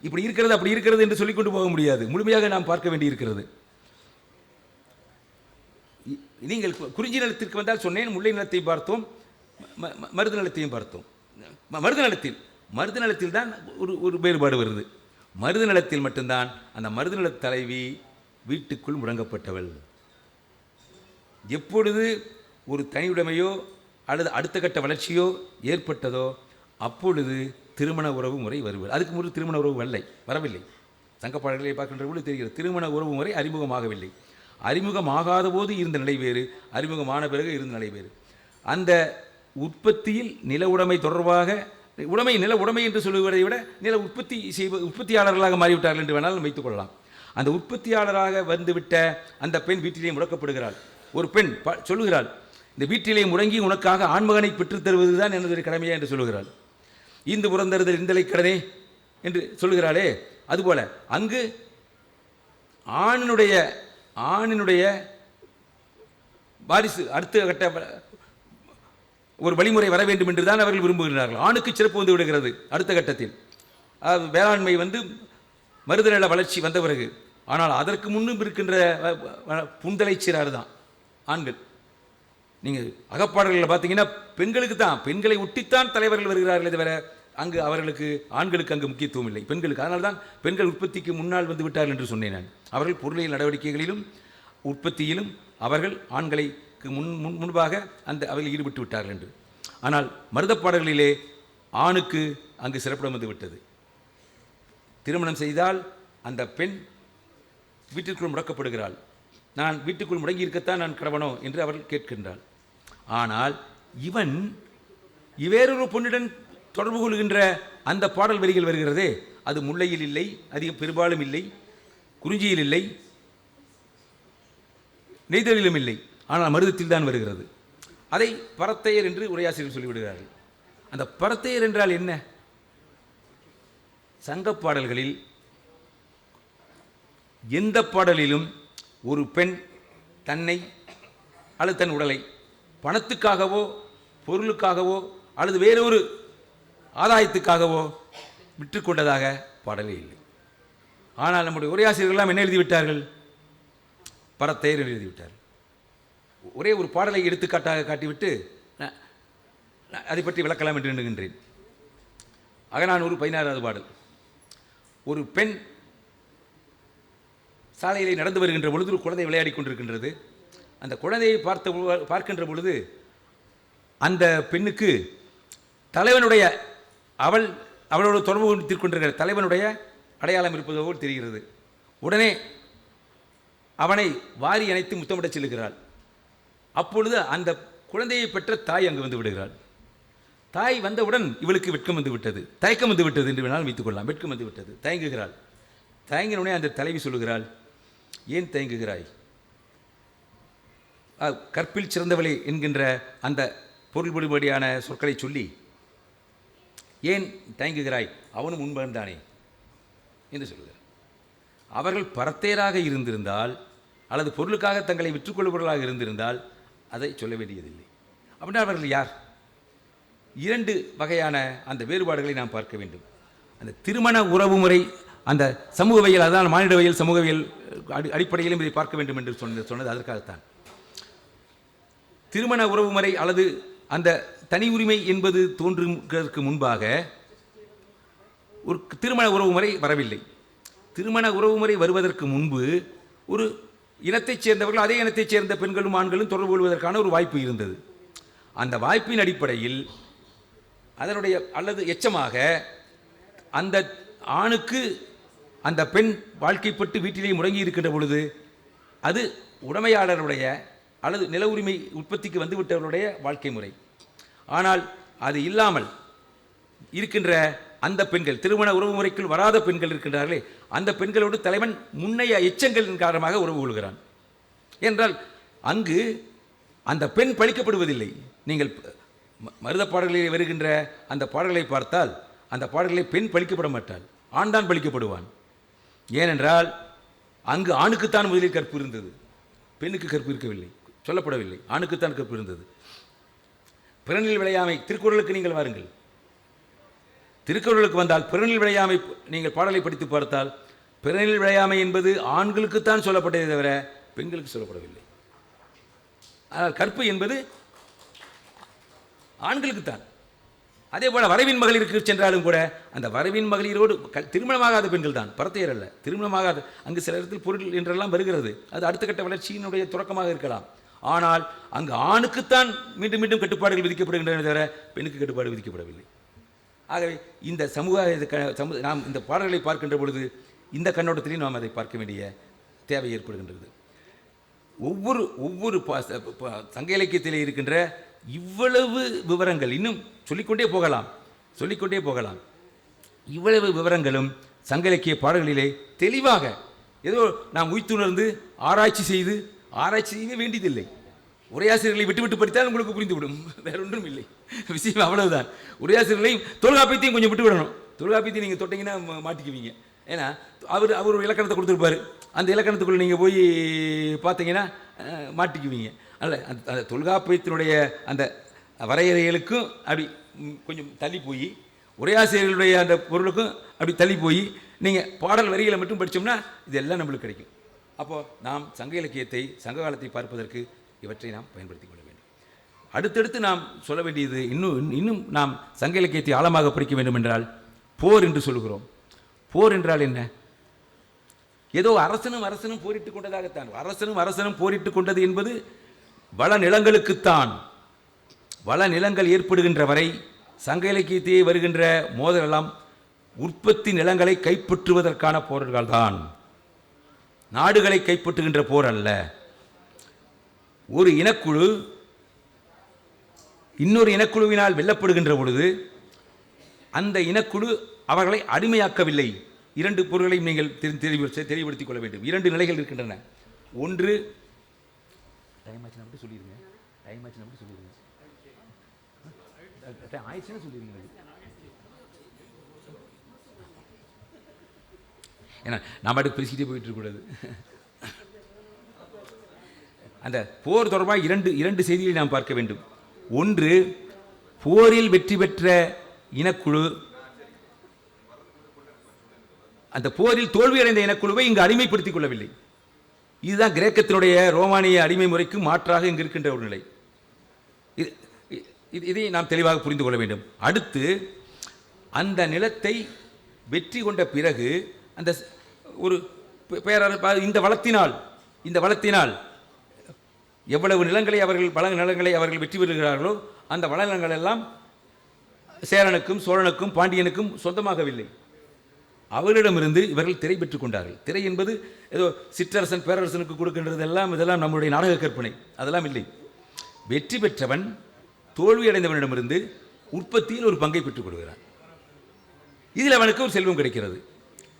இப்படி இருக்கிறது அப்படி இருக்கிறது என்று சொல்லிக்கொண்டு போக முடியாது, முழுமையாக நாம் பார்க்க வேண்டியிருக்கிறது. நீங்கள் குறிஞ்சி நிலத்திற்கு வந்தால் சொன்னேன், முல்லை நிலத்தை பார்த்தோம், மருது நிலத்தையும் பார்த்தோம். மருது நிலத்தில் தான் ஒரு வேறுபாடு வருது. மருது நிலத்தில் மட்டும்தான் அந்த மருது நில தலைவி வீட்டுக்குள் முடங்கப்பட்டவள். எப்பொழுது ஒரு தனியுடைமையோ அல்லது அடுத்த கட்ட வளர்ச்சியோ ஏற்பட்டதோ அப்பொழுது திருமண உறவு முறை வருவது. அதுக்கு முன்பு திருமண உறவு வரவில்லை. சங்கப்பாடல்களை பார்க்கின்ற பொழுது தெரிகிறது, திருமண உறவு முறை அறிமுகமாகவில்லை. அறிமுகமாகாத போது இருந்த நிலை வேறு, அறிமுகமான பிறகு இருந்த நிலை வேறு. அந்த உற்பத்தியில் நில உடைமை தொடர்பாக, நில உடைமை என்று சொல்லுவதை விட உற்பத்தியாளர்களாக மாறிவிட்டார்கள் என்று வேணாலும் வைத்துக் கொள்ளலாம். அந்த உற்பத்தியாளராக வந்துவிட்ட அந்த பெண் வீட்டிலே முடக்கப்படுகிறாள். ஒரு பெண் சொல்லுகிறாள், இந்த வீட்டிலே முடங்கி உனக்காக ஆண்மகனை பெற்றுத் தருவதுதான் எனது கடமையா என்று சொல்லுகிறாள். ஈந்து புறந்தறுதல் இந்தலை கடனே என்று சொல்லுகிறாளே, அதுபோல அங்கு ஆணினுடைய வாரிசு அடுத்த கட்ட ஒரு வழிமுறை வர வேண்டும் என்று தான் அவர்கள் விரும்புகிறார்கள். ஆணுக்கு சிறப்பு வந்து விடுகிறது அடுத்த கட்டத்தில். வேளாண்மை மருதநல வளர்ச்சி வந்த பிறகு. ஆனால் அதற்கு முன்னும் இருக்கின்ற புந்தலை சிறார் தான் ஆண்கள். நீங்கள் அகப்பாடல்களில் பார்த்தீங்கன்னா பெண்களுக்கு தான், பெண்களை ஒட்டித்தான் தலைவர்கள் வருகிறார்களே தவிர அங்கு அவர்களுக்கு ஆண்களுக்கு அங்கு முக்கியத்துவம் இல்லை, பெண்களுக்கு. அதனால தான் பெண்கள் உற்பத்திக்கு முன்னால் வந்து விட்டார்கள் என்று சொன்னேன் நான். அவர்கள் பொருளியல் நடவடிக்கைகளிலும் உற்பத்தியிலும் அவர்கள் ஆண்களுக்கு முன்பாக அவர்கள் ஈடுபட்டு விட்டார்கள் என்று. ஆனால் மருதப்பாடல்களிலே ஆணுக்கு அங்கு சிறப்பிடம் வந்து விட்டது. திருமணம் செய்தால் அந்த பெண் வீட்டிற்குள் முடக்கப்படுகிறாள். நான் வீட்டுக்குள் முடங்கி இருக்கத்தான் நான் கடவனோ என்று அவர்கள் கேட்கின்றாள். ஆனால் இவன் வேறொரு பொண்ணுடன் தொடர்பு கொள்கின்ற அந்த பாடல் வரிகள் வருகிறதே, அது முல்லையில் இல்லை, அதிகம் பெரும்பாலும் இல்லை, குறிஞ்சியில் இல்லை, நெய்தலிலும் இல்லை, ஆனால் மருதத்தில் தான் வருகிறது. அதை பரத்தையர் என்று உரையாசிரியர் சொல்லிவிடுகிறார்கள். அந்த பரத்தையர் என்றால் என்ன? சங்க பாடல்களில் எந்த பாடலிலும் ஒரு பெண் தன்னை அல்லது தன் உடலை பணத்துக்காகவோ பொருளுக்காகவோ அல்லது வேறொரு ஆதாயத்துக்காகவோ விற்றுக்கொண்டதாக பாடலே இல்லை. ஆனால் நம்முடைய உரையாசிரியர்கள்லாம் என்ன எழுதிவிட்டார்கள்? பரத்தையர் எழுதிவிட்டார்கள். ஒரே ஒரு பாடலை எடுத்துக்காட்டாக காட்டிவிட்டு அதை பற்றி விளக்கலாம் என்று எண்ணுகின்றேன். அகநானூறு 16வது பாடல். ஒரு பெண் சாலையிலே நடந்து வருகின்ற பொழுது ஒரு குழந்தை விளையாடி கொண்டிருக்கின்றது. அந்த குழந்தையை பார்க்கின்ற பொழுது அந்த பெண்ணுக்கு தலைவனுடைய அவளோடு தொடர்பு கொண்டிருக்கின்ற தலைவனுடைய அடையாளம் இருப்பது போல் தெரிகிறது. உடனே அவனை வாரி அணைத்து முத்தமிடச் செல்லுகிறாள். அப்பொழுது அந்த குழந்தையை பெற்ற தாய் அங்கு வந்து விடுகிறாள். தாய் வந்தவுடன் இவளுக்கு வெட்கம் வந்து விட்டது, தயக்கம் வந்து விட்டது என்று வேணாலும் வைத்துக் கொள்ளலாம். வெட்கம் வந்து விட்டது, தயங்குகிறாள். தயங்கினவுடனே அந்த தலைவி சொல்லுகிறாள், ஏன் தயங்குகிறாய்? கற்பில் சிறந்தவளே என்கின்ற அந்த பொருள்படுபடியான சொற்களை சொல்லி ஏன் தயங்குகிறாய், அவனும் முன்பிருந்தானே என்று சொல்லுகிறார். அவர்கள் பரத்தையராக இருந்திருந்தால் அல்லது பொருளுக்காக தங்களை விற்றுக்கொள்பவர்களாக இருந்திருந்தால் அதை சொல்ல வேண்டியதில்லை. அப்படின்னா அவர்கள் யார்? 2 வகையான அந்த வேறுபாடுகளை நாம் பார்க்க வேண்டும். அந்த திருமண உறவு முறை, அந்த சமூகவியல், அதான் மானிடவியல் சமூகவியல் அடிப்படையிலும் இதை பார்க்க வேண்டும் என்று சொன்னது அதற்காகத்தான். திருமண உறவு முறை அல்லது அந்த தனி உரிமை என்பது தோன்றுவதற்கு முன்பாக ஒரு திருமண உறவு முறை வரவில்லை. திருமண உறவு முறை வருவதற்கு முன்பு ஒரு இனத்தைச் சேர்ந்தவர்கள் அதே இனத்தைச் சேர்ந்த பெண்களும் ஆண்களும் தொடர்பு கொள்வதற்கான ஒரு வாய்ப்பு இருந்தது. அந்த வாய்ப்பின் அடிப்படையில் அதனுடைய அல்லது எச்சமாக அந்த ஆணுக்கு அந்த பெண் வாழ்க்கைப்பட்டு வீட்டிலேயே முடங்கி இருக்கின்ற பொழுது அது உடைமையாளருடைய அல்லது நில உரிமை உற்பத்திக்கு வந்துவிட்டவருடைய வாழ்க்கை முறை. ஆனால் அது இல்லாமல் இருக்கின்ற அந்த பெண்கள், திருமண உறவு முறைக்குள் வராத பெண்கள் இருக்கின்றார்களே, அந்த பெண்களோடு தலைவன் முன்னைய எச்சங்களின் காரணமாக உறவு கொள்கிறான். என்றால் அங்கு அந்த பெண் பழிக்கப்படுவதில்லை. நீங்கள் மருத பாடல்களில் வருகின்ற அந்த பாடல்களை பார்த்தால் அந்த பாடல்களை பெண் பழிக்கப்பட மாட்டாள், ஆண் தான் பழிக்கப்படுவான். ஏனென்றால் அங்கு ஆணுக்குத்தான் முதலில் கற்பு இருந்தது, பெண்ணுக்கு கற்பு இருக்கவில்லை, சொல்லப்படவில்லை. ஆணுக்குத்தான் கற்பு இருந்தது. பிறனில் விளையாமை திருக்குறளுக்கு நீங்கள் வாருங்கள். திருக்குறளுக்கு வந்தால் பிறனில் விளையாமை நீங்கள் பாடலை படித்து பார்த்தால் பிறனில் விளையாமை என்பது ஆண்களுக்குத்தான் சொல்லப்பட்டதை தவிர பெண்களுக்கு சொல்லப்படவில்லை. ஆனால் கற்பு என்பது ஆண்களுக்குத்தான். அதே போல வரவின் மகளிருக்கு சென்றாலும் கூட அந்த வரவின் மகளிரோடு திருமணமாகாத பெண்கள் தான், பரத்தையர் அல்ல, திருமணமாகாத. அங்கு சில இடத்தில் பொருள் என்றெல்லாம் வருகிறது, அது அடுத்த கட்ட வளர்ச்சியினுடைய தொடக்கமாக இருக்கலாம். ஆனால் அங்கு ஆணுக்குத்தான் மீண்டும் மீண்டும் கட்டுப்பாடுகள் விதிக்கப்படுகின்றன தவிர பெண்ணுக்கு கட்டுப்பாடு விதிக்கப்படவில்லை. ஆகவே இந்த நாம் இந்த பாடல்களை பார்க்கின்ற பொழுது இந்த கண்ணோட்டத்திலையும் நாம் அதை பார்க்க வேண்டிய தேவை ஏற்படுகின்றது. ஒவ்வொரு சங்க இலக்கியத்திலே இருக்கின்ற இவ்வளவு விவரங்கள் இன்னும் சொல்லிக்கொண்டே போகலாம். இவ்வளவு விவரங்களும் சங்க இலக்கிய பாடல்களிலே தெளிவாக ஏதோ நாம் உய்த்துணர்ந்து ஆராய்ச்சி செய்ய வேண்டியதில்லை. உரையாசிரியர்களை விட்டு விட்டு படித்தால் உங்களுக்கு புரிந்துவிடும், வேற ஒன்றும் இல்லை. விஷயம் அவ்வளவுதான். உரையாசிரியர்களையும் தொல்காப்பியத்தையும் கொஞ்சம் விட்டு விடணும். தொல்காப்பியத்தை நீங்கள் தொட்டிங்கன்னா மாட்டிக்குவீங்க. ஏன்னா அவர் ஒரு இலக்கணத்தை கொடுத்துருப்பாரு, அந்த இலக்கணத்துக்குள்ளே நீங்கள் போய் பார்த்தீங்கன்னா மாட்டிக்குவீங்க. அல்ல, அந்த தொல்காப்பியத்தினுடைய அந்த வரையறைகளுக்கும் அப்படி கொஞ்சம் தள்ளி போய், உரையாசிரியர்களுடைய அந்த பொருளுக்கும் அப்படி தள்ளி போய் நீங்கள் பாடல் வரிகளை மட்டும் படித்தோம்னா இதெல்லாம் நம்மளுக்கு கிடைக்கும். அப்போது நாம் சங்க இலக்கியத்தை, சங்க காலத்தை பார்ப்பதற்கு இவற்றை நாம் பயன்படுத்திக் கொள்ள வேண்டும். அடுத்தடுத்து நாம் சொல்ல வேண்டியது, இன்னும் நாம் சங்க இலக்கியத்தை ஆழமாக படிக்க வேண்டும் என்றால், போர் என்று சொல்கிறோம். போர் என்றால் என்ன? ஏதோ அரசனும் போரிட்டுக் கொண்டதாகத்தான். அரசனும் போரிட்டுக் கொண்டது என்பது வள நிலங்களுக்குத்தான். வள நிலங்கள் ஏற்படுகின்ற வரை சங்க இலக்கியத்தையே வருகின்ற மோதலெல்லாம் உற்பத்தி நிலங்களை கைப்பற்றுவதற்கான போர்கள் தான், நாடுகளை கைப்பற்றுகின்ற போர் அல்ல. ஒரு இனக்குழு இன்னொரு இனக்குழுவினால் வெல்லப்படுகின்ற பொழுது அந்த இனக்குழு அவர்களை அடிமையாக்கவில்லை. இரண்டு பொருள்களையும் நீங்கள் தெளிவுபடுத்திக் கொள்ள வேண்டும். இரண்டு நிலைகள் இருக்கின்றன. ஒன்று, ஏன்னா நாம் பாட்டு பேசிக்கிட்டே போயிட்டு இருக்கக்கூடாது. அந்த போர் தொடர்பாக இரண்டு செய்திகளை நாம் பார்க்க வேண்டும். ஒன்று, போரில் வெற்றி பெற்ற இனக்குழு அந்த போரில் தோல்வியடைந்த இனக்குழுவை இங்கு அடிமைப்படுத்திக் கொள்ளவில்லை. இதுதான் கிரேக்கத்தினுடைய ரோமானிய அடிமை முறைக்கு மாற்றாக இங்கு இருக்கின்ற ஒரு நிலை. இதை நாம் தெளிவாக புரிந்து கொள்ள வேண்டும். அடுத்து, அந்த நிலத்தை வெற்றி கொண்ட பிறகு அந்த ஒரு இந்த வளத்தினால் எவ்வளவு நிலங்களை அவர்கள் வெற்றி பெறுகிறார்களோ அந்த வளநிலங்கள் எல்லாம் சேரனுக்கும் சோழனுக்கும் பாண்டியனுக்கும் சொந்தமாகவில்லை. அவர்களிடமிருந்து இவர்கள் திரை பெற்றுக் கொண்டார்கள். திரை என்பது ஏதோ சிற்றரசன் பேரரசனுக்கு கொடுக்கின்றதெல்லாம் இதெல்லாம் நம்முடைய நாடக கற்பனை, அதெல்லாம் இல்லை. வெற்றி பெற்றவன் தோல்வியடைந்தவனிடமிருந்து உற்பத்தியில் ஒரு பங்கை பெற்றுக் கொள்கிறான். இதில் அவனுக்கு ஒரு செல்வம் கிடைக்கிறது.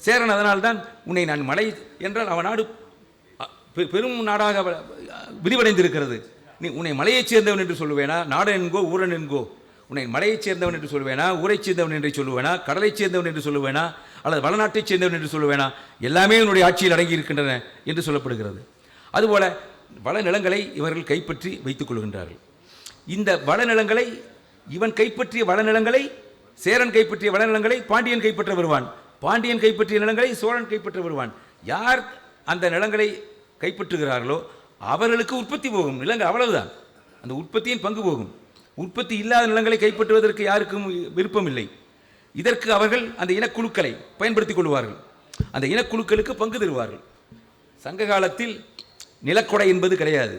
சேரன் அதனால்தான் உன்னை நான் மலை என்றால் அவன் நாடு பெரும் நாடாக விரிவடைந்திருக்கிறது. நீ உன்னை மலையைச் சேர்ந்தவன் என்று சொல்லுவேனா, நாடன் என்கோ ஊரன் என்கோ, உன்னை மலையைச் சேர்ந்தவன் என்று சொல்லுவேனா, ஊரைச் சேர்ந்தவன் என்று சொல்லுவேனா, கடலைச் சேர்ந்தவன் என்று சொல்லுவேனா, அல்லது வளநாட்டைச் சேர்ந்தவன் என்று சொல்லுவேனா, எல்லாமே உன்னுடைய ஆட்சியில் அடங்கி இருக்கின்றன என்று சொல்லப்படுகிறது. அதுபோல வள நிலங்களை இவர்கள் கைப்பற்றி வைத்துக் கொள்கின்றார்கள். இந்த வளநிலங்களை இவன் கைப்பற்றிய வளநிலங்களை, சேரன் கைப்பற்றிய வளநிலங்களை பாண்டியன் கைப்பற்ற வருவான். பாண்டியன் கைப்பற்றிய நிலங்களை சோழன் கைப்பற்ற வருவான். யார் அந்த நிலங்களை கைப்பற்றுகிறார்களோ அவர்களுக்கு உற்பத்தி போகும் நிலங்கள், அவ்வளவுதான். அந்த உற்பத்தியின் பங்கு போகும். உற்பத்தி இல்லாத நிலங்களை கைப்பற்றுவதற்கு யாருக்கும் விருப்பம் இல்லை. இதற்கு அவர்கள் அந்த இனக்குழுக்களை பயன்படுத்திக் கொள்வார்கள். அந்த இனக்குழுக்களுக்கு பங்கு தருவார்கள். சங்க காலத்தில் நிலக்கொடை என்பது கிடையாது.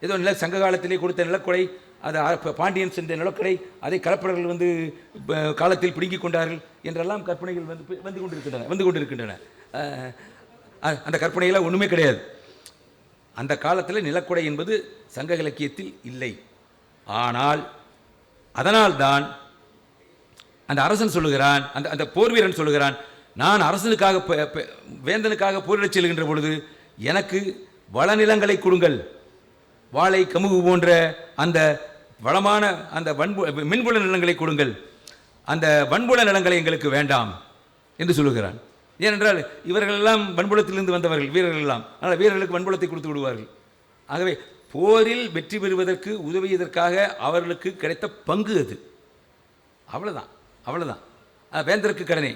ஏதோ சங்க காலத்திலே கொடுத்த நிலக்கொடை, அது பாண்டியன் சென்ற நிலக்கொடை, அதை கலப்படர்கள் காலத்தில் பிடுங்கிக் கொண்டார்கள் என்றெல்லாம் கற்பனைகள் வந்து கொண்டிருக்கின்றன. அந்த கற்பனையெல்லாம் ஒன்றுமே கிடையாது. அந்த காலத்தில் நிலக்கொடை என்பது சங்க இலக்கியத்தில் இல்லை. ஆனால் அதனால்தான் அந்த அரசன் சொல்லுகிறான், அந்த போர் வீரன் சொல்லுகிறான், நான் அரசனுக்காக வேந்தனுக்காக போரிடச் செல்கின்ற பொழுது எனக்கு வளநிலங்களை கொடுங்கள், வாழை கமுகு போன்ற அந்த வளமான அந்த மின்புல நிலங்களை கொடுங்கள், அந்த வன்புல நிலங்களை எங்களுக்கு வேண்டாம் என்று சொல்லுகிறான். ஏனென்றால் இவர்கள் எல்லாம் வன்புலத்திலிருந்து வந்தவர்கள், வீரர்கள் எல்லாம். அதனால் வீரர்களுக்கு வன்புலத்தை கொடுத்து விடுவார்கள். ஆகவே போரில் வெற்றி பெறுவதற்கு உதவியதற்காக அவர்களுக்கு கிடைத்த பங்கு அது. அவ்வளவுதான். வேந்தருக்கு கடனே,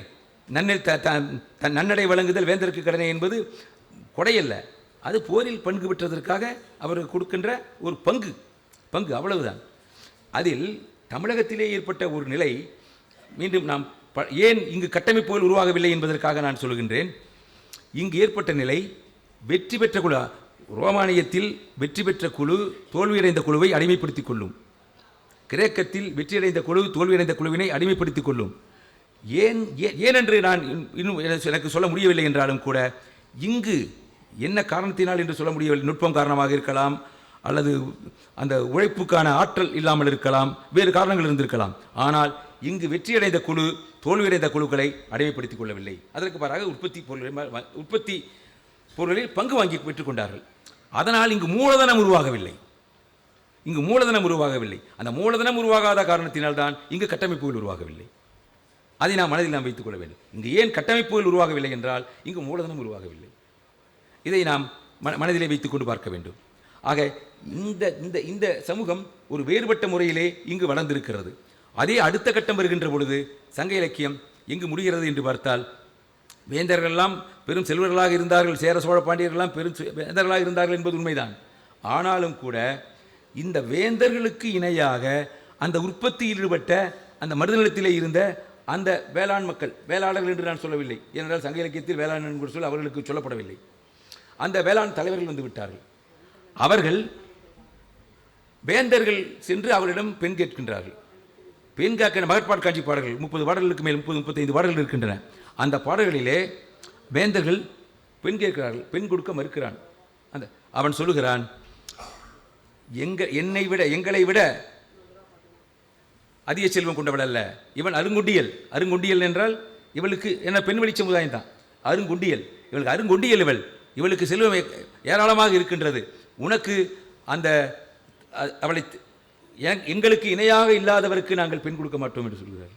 நன்னடை வழங்குதல் வேந்தருக்கு கடனே என்பது கொடையல்ல, அது போரில் பங்கு பெற்றதற்காக அவருக்கு கொடுக்கின்ற ஒரு பங்கு, அவ்வளவுதான். அதில் தமிழகத்திலே ஏற்பட்ட ஒரு நிலை, மீண்டும் நாம் ஏன் இங்கு கட்டமைப்புகள் உருவாகவில்லை என்பதற்காக நான் சொல்கின்றேன். இங்கு ஏற்பட்ட நிலை, வெற்றி பெற்ற குழு, ரோமானியத்தில் வெற்றி பெற்ற குழு தோல்வியடைந்த குழுவை அடிமைப்படுத்திக் கொள்ளும். கிரேக்கத்தில் வெற்றியடைந்த குழு தோல்வியடைந்த குழுவினை அடிமைப்படுத்திக் கொள்ளும். ஏனென்று நான் இன்னும் எனக்கு சொல்ல முடியவில்லை என்றாலும் கூட, இங்கு என்ன காரணத்தினால் என்று சொல்ல முடியவில்லை. நுட்பம் காரணமாக இருக்கலாம், அல்லது அந்த உழைப்புக்கான ஆற்றல் இல்லாமல் இருக்கலாம், வேறு காரணங்கள் இருந்திருக்கலாம். ஆனால் இங்கு வெற்றியடைந்த குழு தோல்வியடைந்த குழுக்களை அடிமைப்படுத்திக் கொள்ளவில்லை. அதற்கு மாறாக உற்பத்தி பொருளில் பங்கு வாங்கி பெற்றுக்கொண்டார்கள். அதனால் இங்கு மூலதனம் உருவாகவில்லை. அந்த மூலதனம் உருவாகாத காரணத்தினால்தான் இங்கு கட்டமைப்புகள் உருவாகவில்லை. அதை நாம் மனதில் நாம் வைத்துக் கொள்ள வேண்டும். இங்கு ஏன் கட்டமைப்புகள் உருவாகவில்லை என்றால் இங்கு மூலதனம் உருவாகவில்லை. இதை நாம் மனதிலே வைத்துக் கொண்டு பார்க்க வேண்டும். ஆக இந்த சமூகம் ஒரு வேறுபட்ட முறையிலே இங்கு வளர்ந்திருக்கிறது. அதே அடுத்த கட்டம் வருகின்ற பொழுது சங்க இலக்கியம் எங்கு முடிகிறது என்று பார்த்தால், வேந்தர்களெல்லாம் பெரும் செல்வர்களாக இருந்தார்கள், சேர சோழ பாண்டியர்களெல்லாம் பெரும் வேந்தர்களாக இருந்தார்கள் என்பது உண்மைதான். ஆனாலும் கூட இந்த வேந்தர்களுக்கு இணையாக அந்த உற்பத்தியில் ஈடுபட்ட அந்த மருதநிலத்திலே இருந்த அந்த வேளாண் மக்கள், வேளாளர்கள் என்று நான் சொல்லவில்லை, ஏனென்றால் சங்க இலக்கியத்தில் வேளாண் என்று சொல்ல அவர்களுக்கு சொல்லப்படவில்லை. அந்த வேளாண் தலைவர்கள் வந்து விட்டார்கள். அவர்கள் வேந்தர்கள் சென்று அவரிடம் பெண் கேட்கின்றார்கள். பெண் கேட்கிற மகற்பாடு காட்சி பாடல்கள் 30 பாடல்களுக்கு மேல் 30-35 பாடல்கள் இருக்கின்றன. அந்த பாடல்களிலே வேந்தர்கள் பெண் கேட்கிறார்கள், பெண் கொடுக்க மறுக்கிறான். அவன் சொல்லுகிறான், எங்களை விட அதிக செல்வம் கொண்டவள் அல்ல இவன், அருங்குண்டியல் என்றால் இவளுக்கு என்ன பெண் வழி சமுதாயம் தான் அருங்குண்டியல், இவளுக்கு அருங்குண்டியல், இவளுக்கு செல்வம் ஏராளமாக இருக்கின்றது, உனக்கு அந்த அவளை எங்களுக்கு இணையாக இல்லாதவருக்கு நாங்கள் பெண் கொடுக்க மாட்டோம் என்று சொல்கிறார்.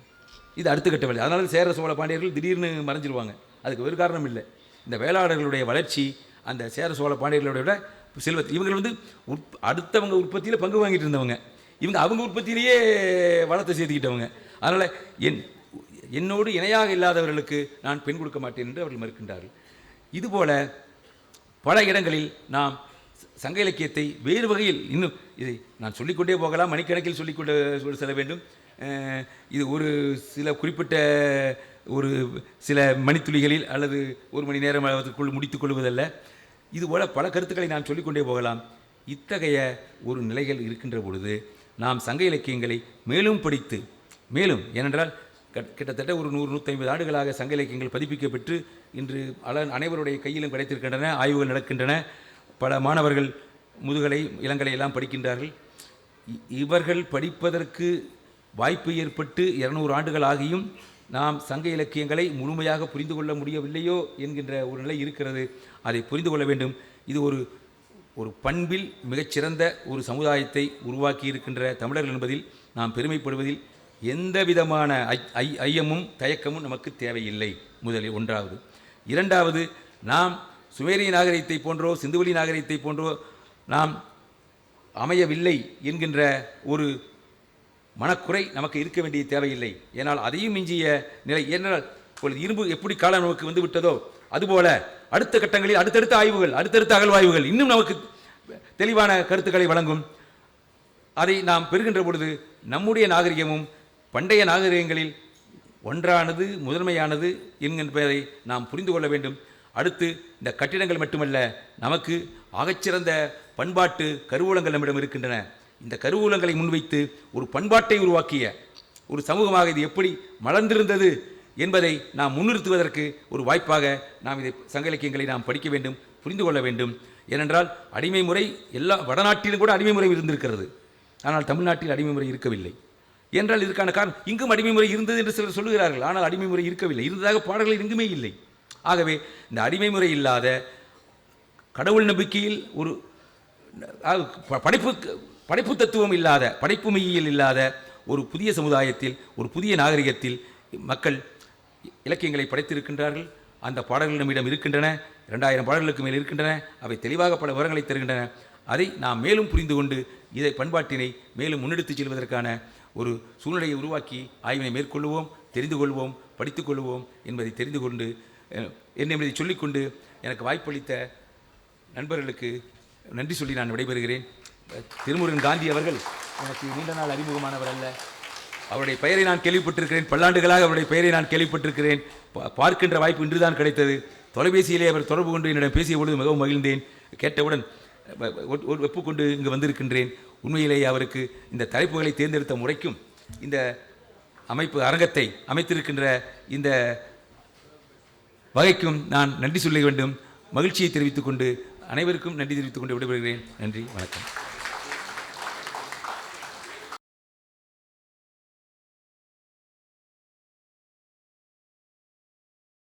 இது அடுத்த கட்ட வேலை. அதனால சேர சோழ பாண்டியர்கள் திடீர்னு மறைஞ்சிருவாங்க. அதுக்கு ஒரு காரணம் இல்லை. இந்த வேளாளர்களுடைய வளர்ச்சி அந்த சேர சோழ பாண்டியர்களுடைய செல்வத்தை, இவங்க அடுத்தவங்க உற்பத்தியில் பங்கு வாங்கிட்டு இருந்தவங்க, அவங்க உற்பத்தியிலேயே வளத்தை சேர்த்துக்கிட்டவங்க. அதனால் என்னோடு இணையாக இல்லாதவர்களுக்கு நான் பெண் கொடுக்க மாட்டேன் என்று அவர்கள் மறுக்கின்றார்கள். இதுபோல பல இடங்களில் நாம் சங்க இலக்கியத்தை வேறு வகையில் இன்னும் இதை நான் சொல்லிக்கொண்டே போகலாம், மணிக்கணக்கில் சொல்லிக்கொண்டு செல்ல வேண்டும். இது ஒரு சில குறிப்பிட்ட சில மணித்துளிகளில் அல்லது ஒரு மணி நேரம் அதற்குள் முடித்துக் கொள்வதல்ல. இதுபோல பல கருத்துக்களை நான் சொல்லிக்கொண்டே போகலாம். இத்தகைய ஒரு நிலைகள் இருக்கின்ற பொழுது நாம் சங்க இலக்கியங்களை மேலும் படித்து ஏனென்றால் கிட்டத்தட்ட ஒரு 100-150 ஆண்டுகளாக சங்க இலக்கியங்கள் பதிப்பிக்கப்பட்டு இன்று அனைவருடைய கையிலும் கிடைத்திருக்கின்றன. ஆய்வுகள் நடக்கின்றன. பல மாணவர்கள் முதுகலை இளங்கலை எல்லாம் படிக்கின்றார்கள். இவர்கள் படிப்பதற்கு வாய்ப்பு ஏற்பட்டு 200 ஆண்டுகள் ஆகியும் நாம் சங்க இலக்கியங்களை முழுமையாக புரிந்து கொள்ள முடியவில்லையோ என்கின்ற ஒரு நிலை இருக்கிறது. அதை புரிந்து கொள்ள வேண்டும். இது ஒரு பண்பில் மிகச்சிறந்த ஒரு சமுதாயத்தை உருவாக்கி இருக்கின்ற தமிழர்கள் என்பதில் நாம் பெருமைப்படுவதில் எந்த விதமான ஐயமும் தயக்கமும் நமக்கு தேவையில்லை. முதலில் ஒன்றாவது. இரண்டாவது, நாம் சுமேரிய நாகரிகத்தை போன்றோ சிந்துவெளி நாகரிகத்தை போன்றோ நாம் அமையவில்லை என்கின்ற ஒரு மனக்குறை நமக்கு இருக்க வேண்டிய தேவையில்லை. ஏனால் அதையும் மிஞ்சிய நிலை. ஏனால் இரும்பு எப்படி காலம் நமக்கு வந்து விட்டதோ அதுபோல அடுத்த கட்டங்களில் அடுத்தடுத்த ஆய்வுகள், அடுத்தடுத்த அகழ்வாய்வுகள் இன்னும் நமக்கு தெளிவான கருத்துக்களை வழங்கும். அதை நாம் பெறுகின்ற பொழுது நம்முடைய நாகரிகமும் பண்டைய நாகரிகங்களில் ஒன்றானது, முதன்மையானது என்கின்றதை நாம் புரிந்து கொள்ள வேண்டும். அடுத்து இந்த கட்டிடங்கள் மட்டுமல்ல, நமக்கு ஆகச்சிறந்த பண்பாட்டு கருவூலங்கள் நம்மிடம் இருக்கின்றன. இந்த கருவூலங்களை முன்வைத்து ஒரு பண்பாட்டை உருவாக்கிய ஒரு சமூகமாக இது எப்படி மலர்ந்திருந்தது என்பதை நாம் முன்னிறுத்துவதற்கு ஒரு வாய்ப்பாக நாம் இதை சங்க இலக்கியங்களை நாம் படிக்க வேண்டும், புரிந்து கொள்ள வேண்டும். ஏனென்றால் அடிமை முறை எல்லா வடநாட்டிலும் கூட அடிமை முறை இருந்திருக்கிறது. ஆனால் தமிழ்நாட்டில் அடிமை முறை இருக்கவில்லை என்றால் இதற்கான காரணம், இங்கும் அடிமை முறை இருந்தது என்று சிலர் சொல்லுகிறார்கள். ஆனால் அடிமை முறை இருக்கவில்லை, இருந்ததாக பாடல்கள் எங்குமே இல்லை. ஆகவே இந்த அடிமை முறை இல்லாத, கடவுள் நம்பிக்கையில் ஒரு படைப்பு தத்துவம் இல்லாத, படைப்பு மெய்யியல் இல்லாத ஒரு புதிய சமுதாயத்தில், ஒரு புதிய நாகரிகத்தில் மக்கள் இலக்கியங்களை படைத்திருக்கின்றார்கள். அந்த பாடல்கள் நம்மிடம் இருக்கின்றன. 2000 பாடல்களுக்கு மேல் இருக்கின்றன. அவை தெளிவாக பல விவரங்களை தருகின்றன. அதை நாம் மேலும் புரிந்து கொண்டு இதை பண்பாட்டினை மேலும் முன்னெடுத்துச் செல்வதற்கான ஒரு சூழ்நிலையை உருவாக்கி ஆய்வினை மேற்கொள்வோம், தெரிந்து கொள்வோம், படித்துக் கொள்வோம் என்பதை தெரிந்து கொண்டு என்பதை சொல்லிக்கொண்டு எனக்கு வாய்ப்பளித்த நண்பர்களுக்கு நன்றி சொல்லி நான் விடைபெறுகிறேன். திருமுருகன் காந்தி அவர்கள் எனக்கு நீண்ட நாள் அறிமுகமானவர் அல்ல. அவருடைய பெயரை நான் கேள்விப்பட்டிருக்கிறேன். பல்லாண்டுகளாக அவருடைய பெயரை நான் கேள்விப்பட்டிருக்கிறேன். பார்க்கின்ற வாய்ப்பு இன்றுதான் கிடைத்தது. தொலைபேசியிலே அவர் தொடர்பு கொண்டு என்னிடம் பேசிய பொழுது மிகவும் மகிழ்ந்தேன். கேட்டவுடன் ஒப்புக்கொண்டு இங்கு வந்திருக்கின்றேன். உண்மையிலேயே அவருக்கு இந்த தலைப்புகளை தேர்ந்தெடுத்த முறைக்கும் இந்த அமைப்பு அரங்கத்தை அமைத்திருக்கின்ற இந்த வகைக்கும் நான் நன்றி சொல்ல வேண்டும். மகிழ்ச்சியை தெரிவித்துக் கொண்டு அனைவருக்கும் நன்றி தெரிவித்துக் கொண்டு விடைபெறுகிறேன். நன்றி, வணக்கம்.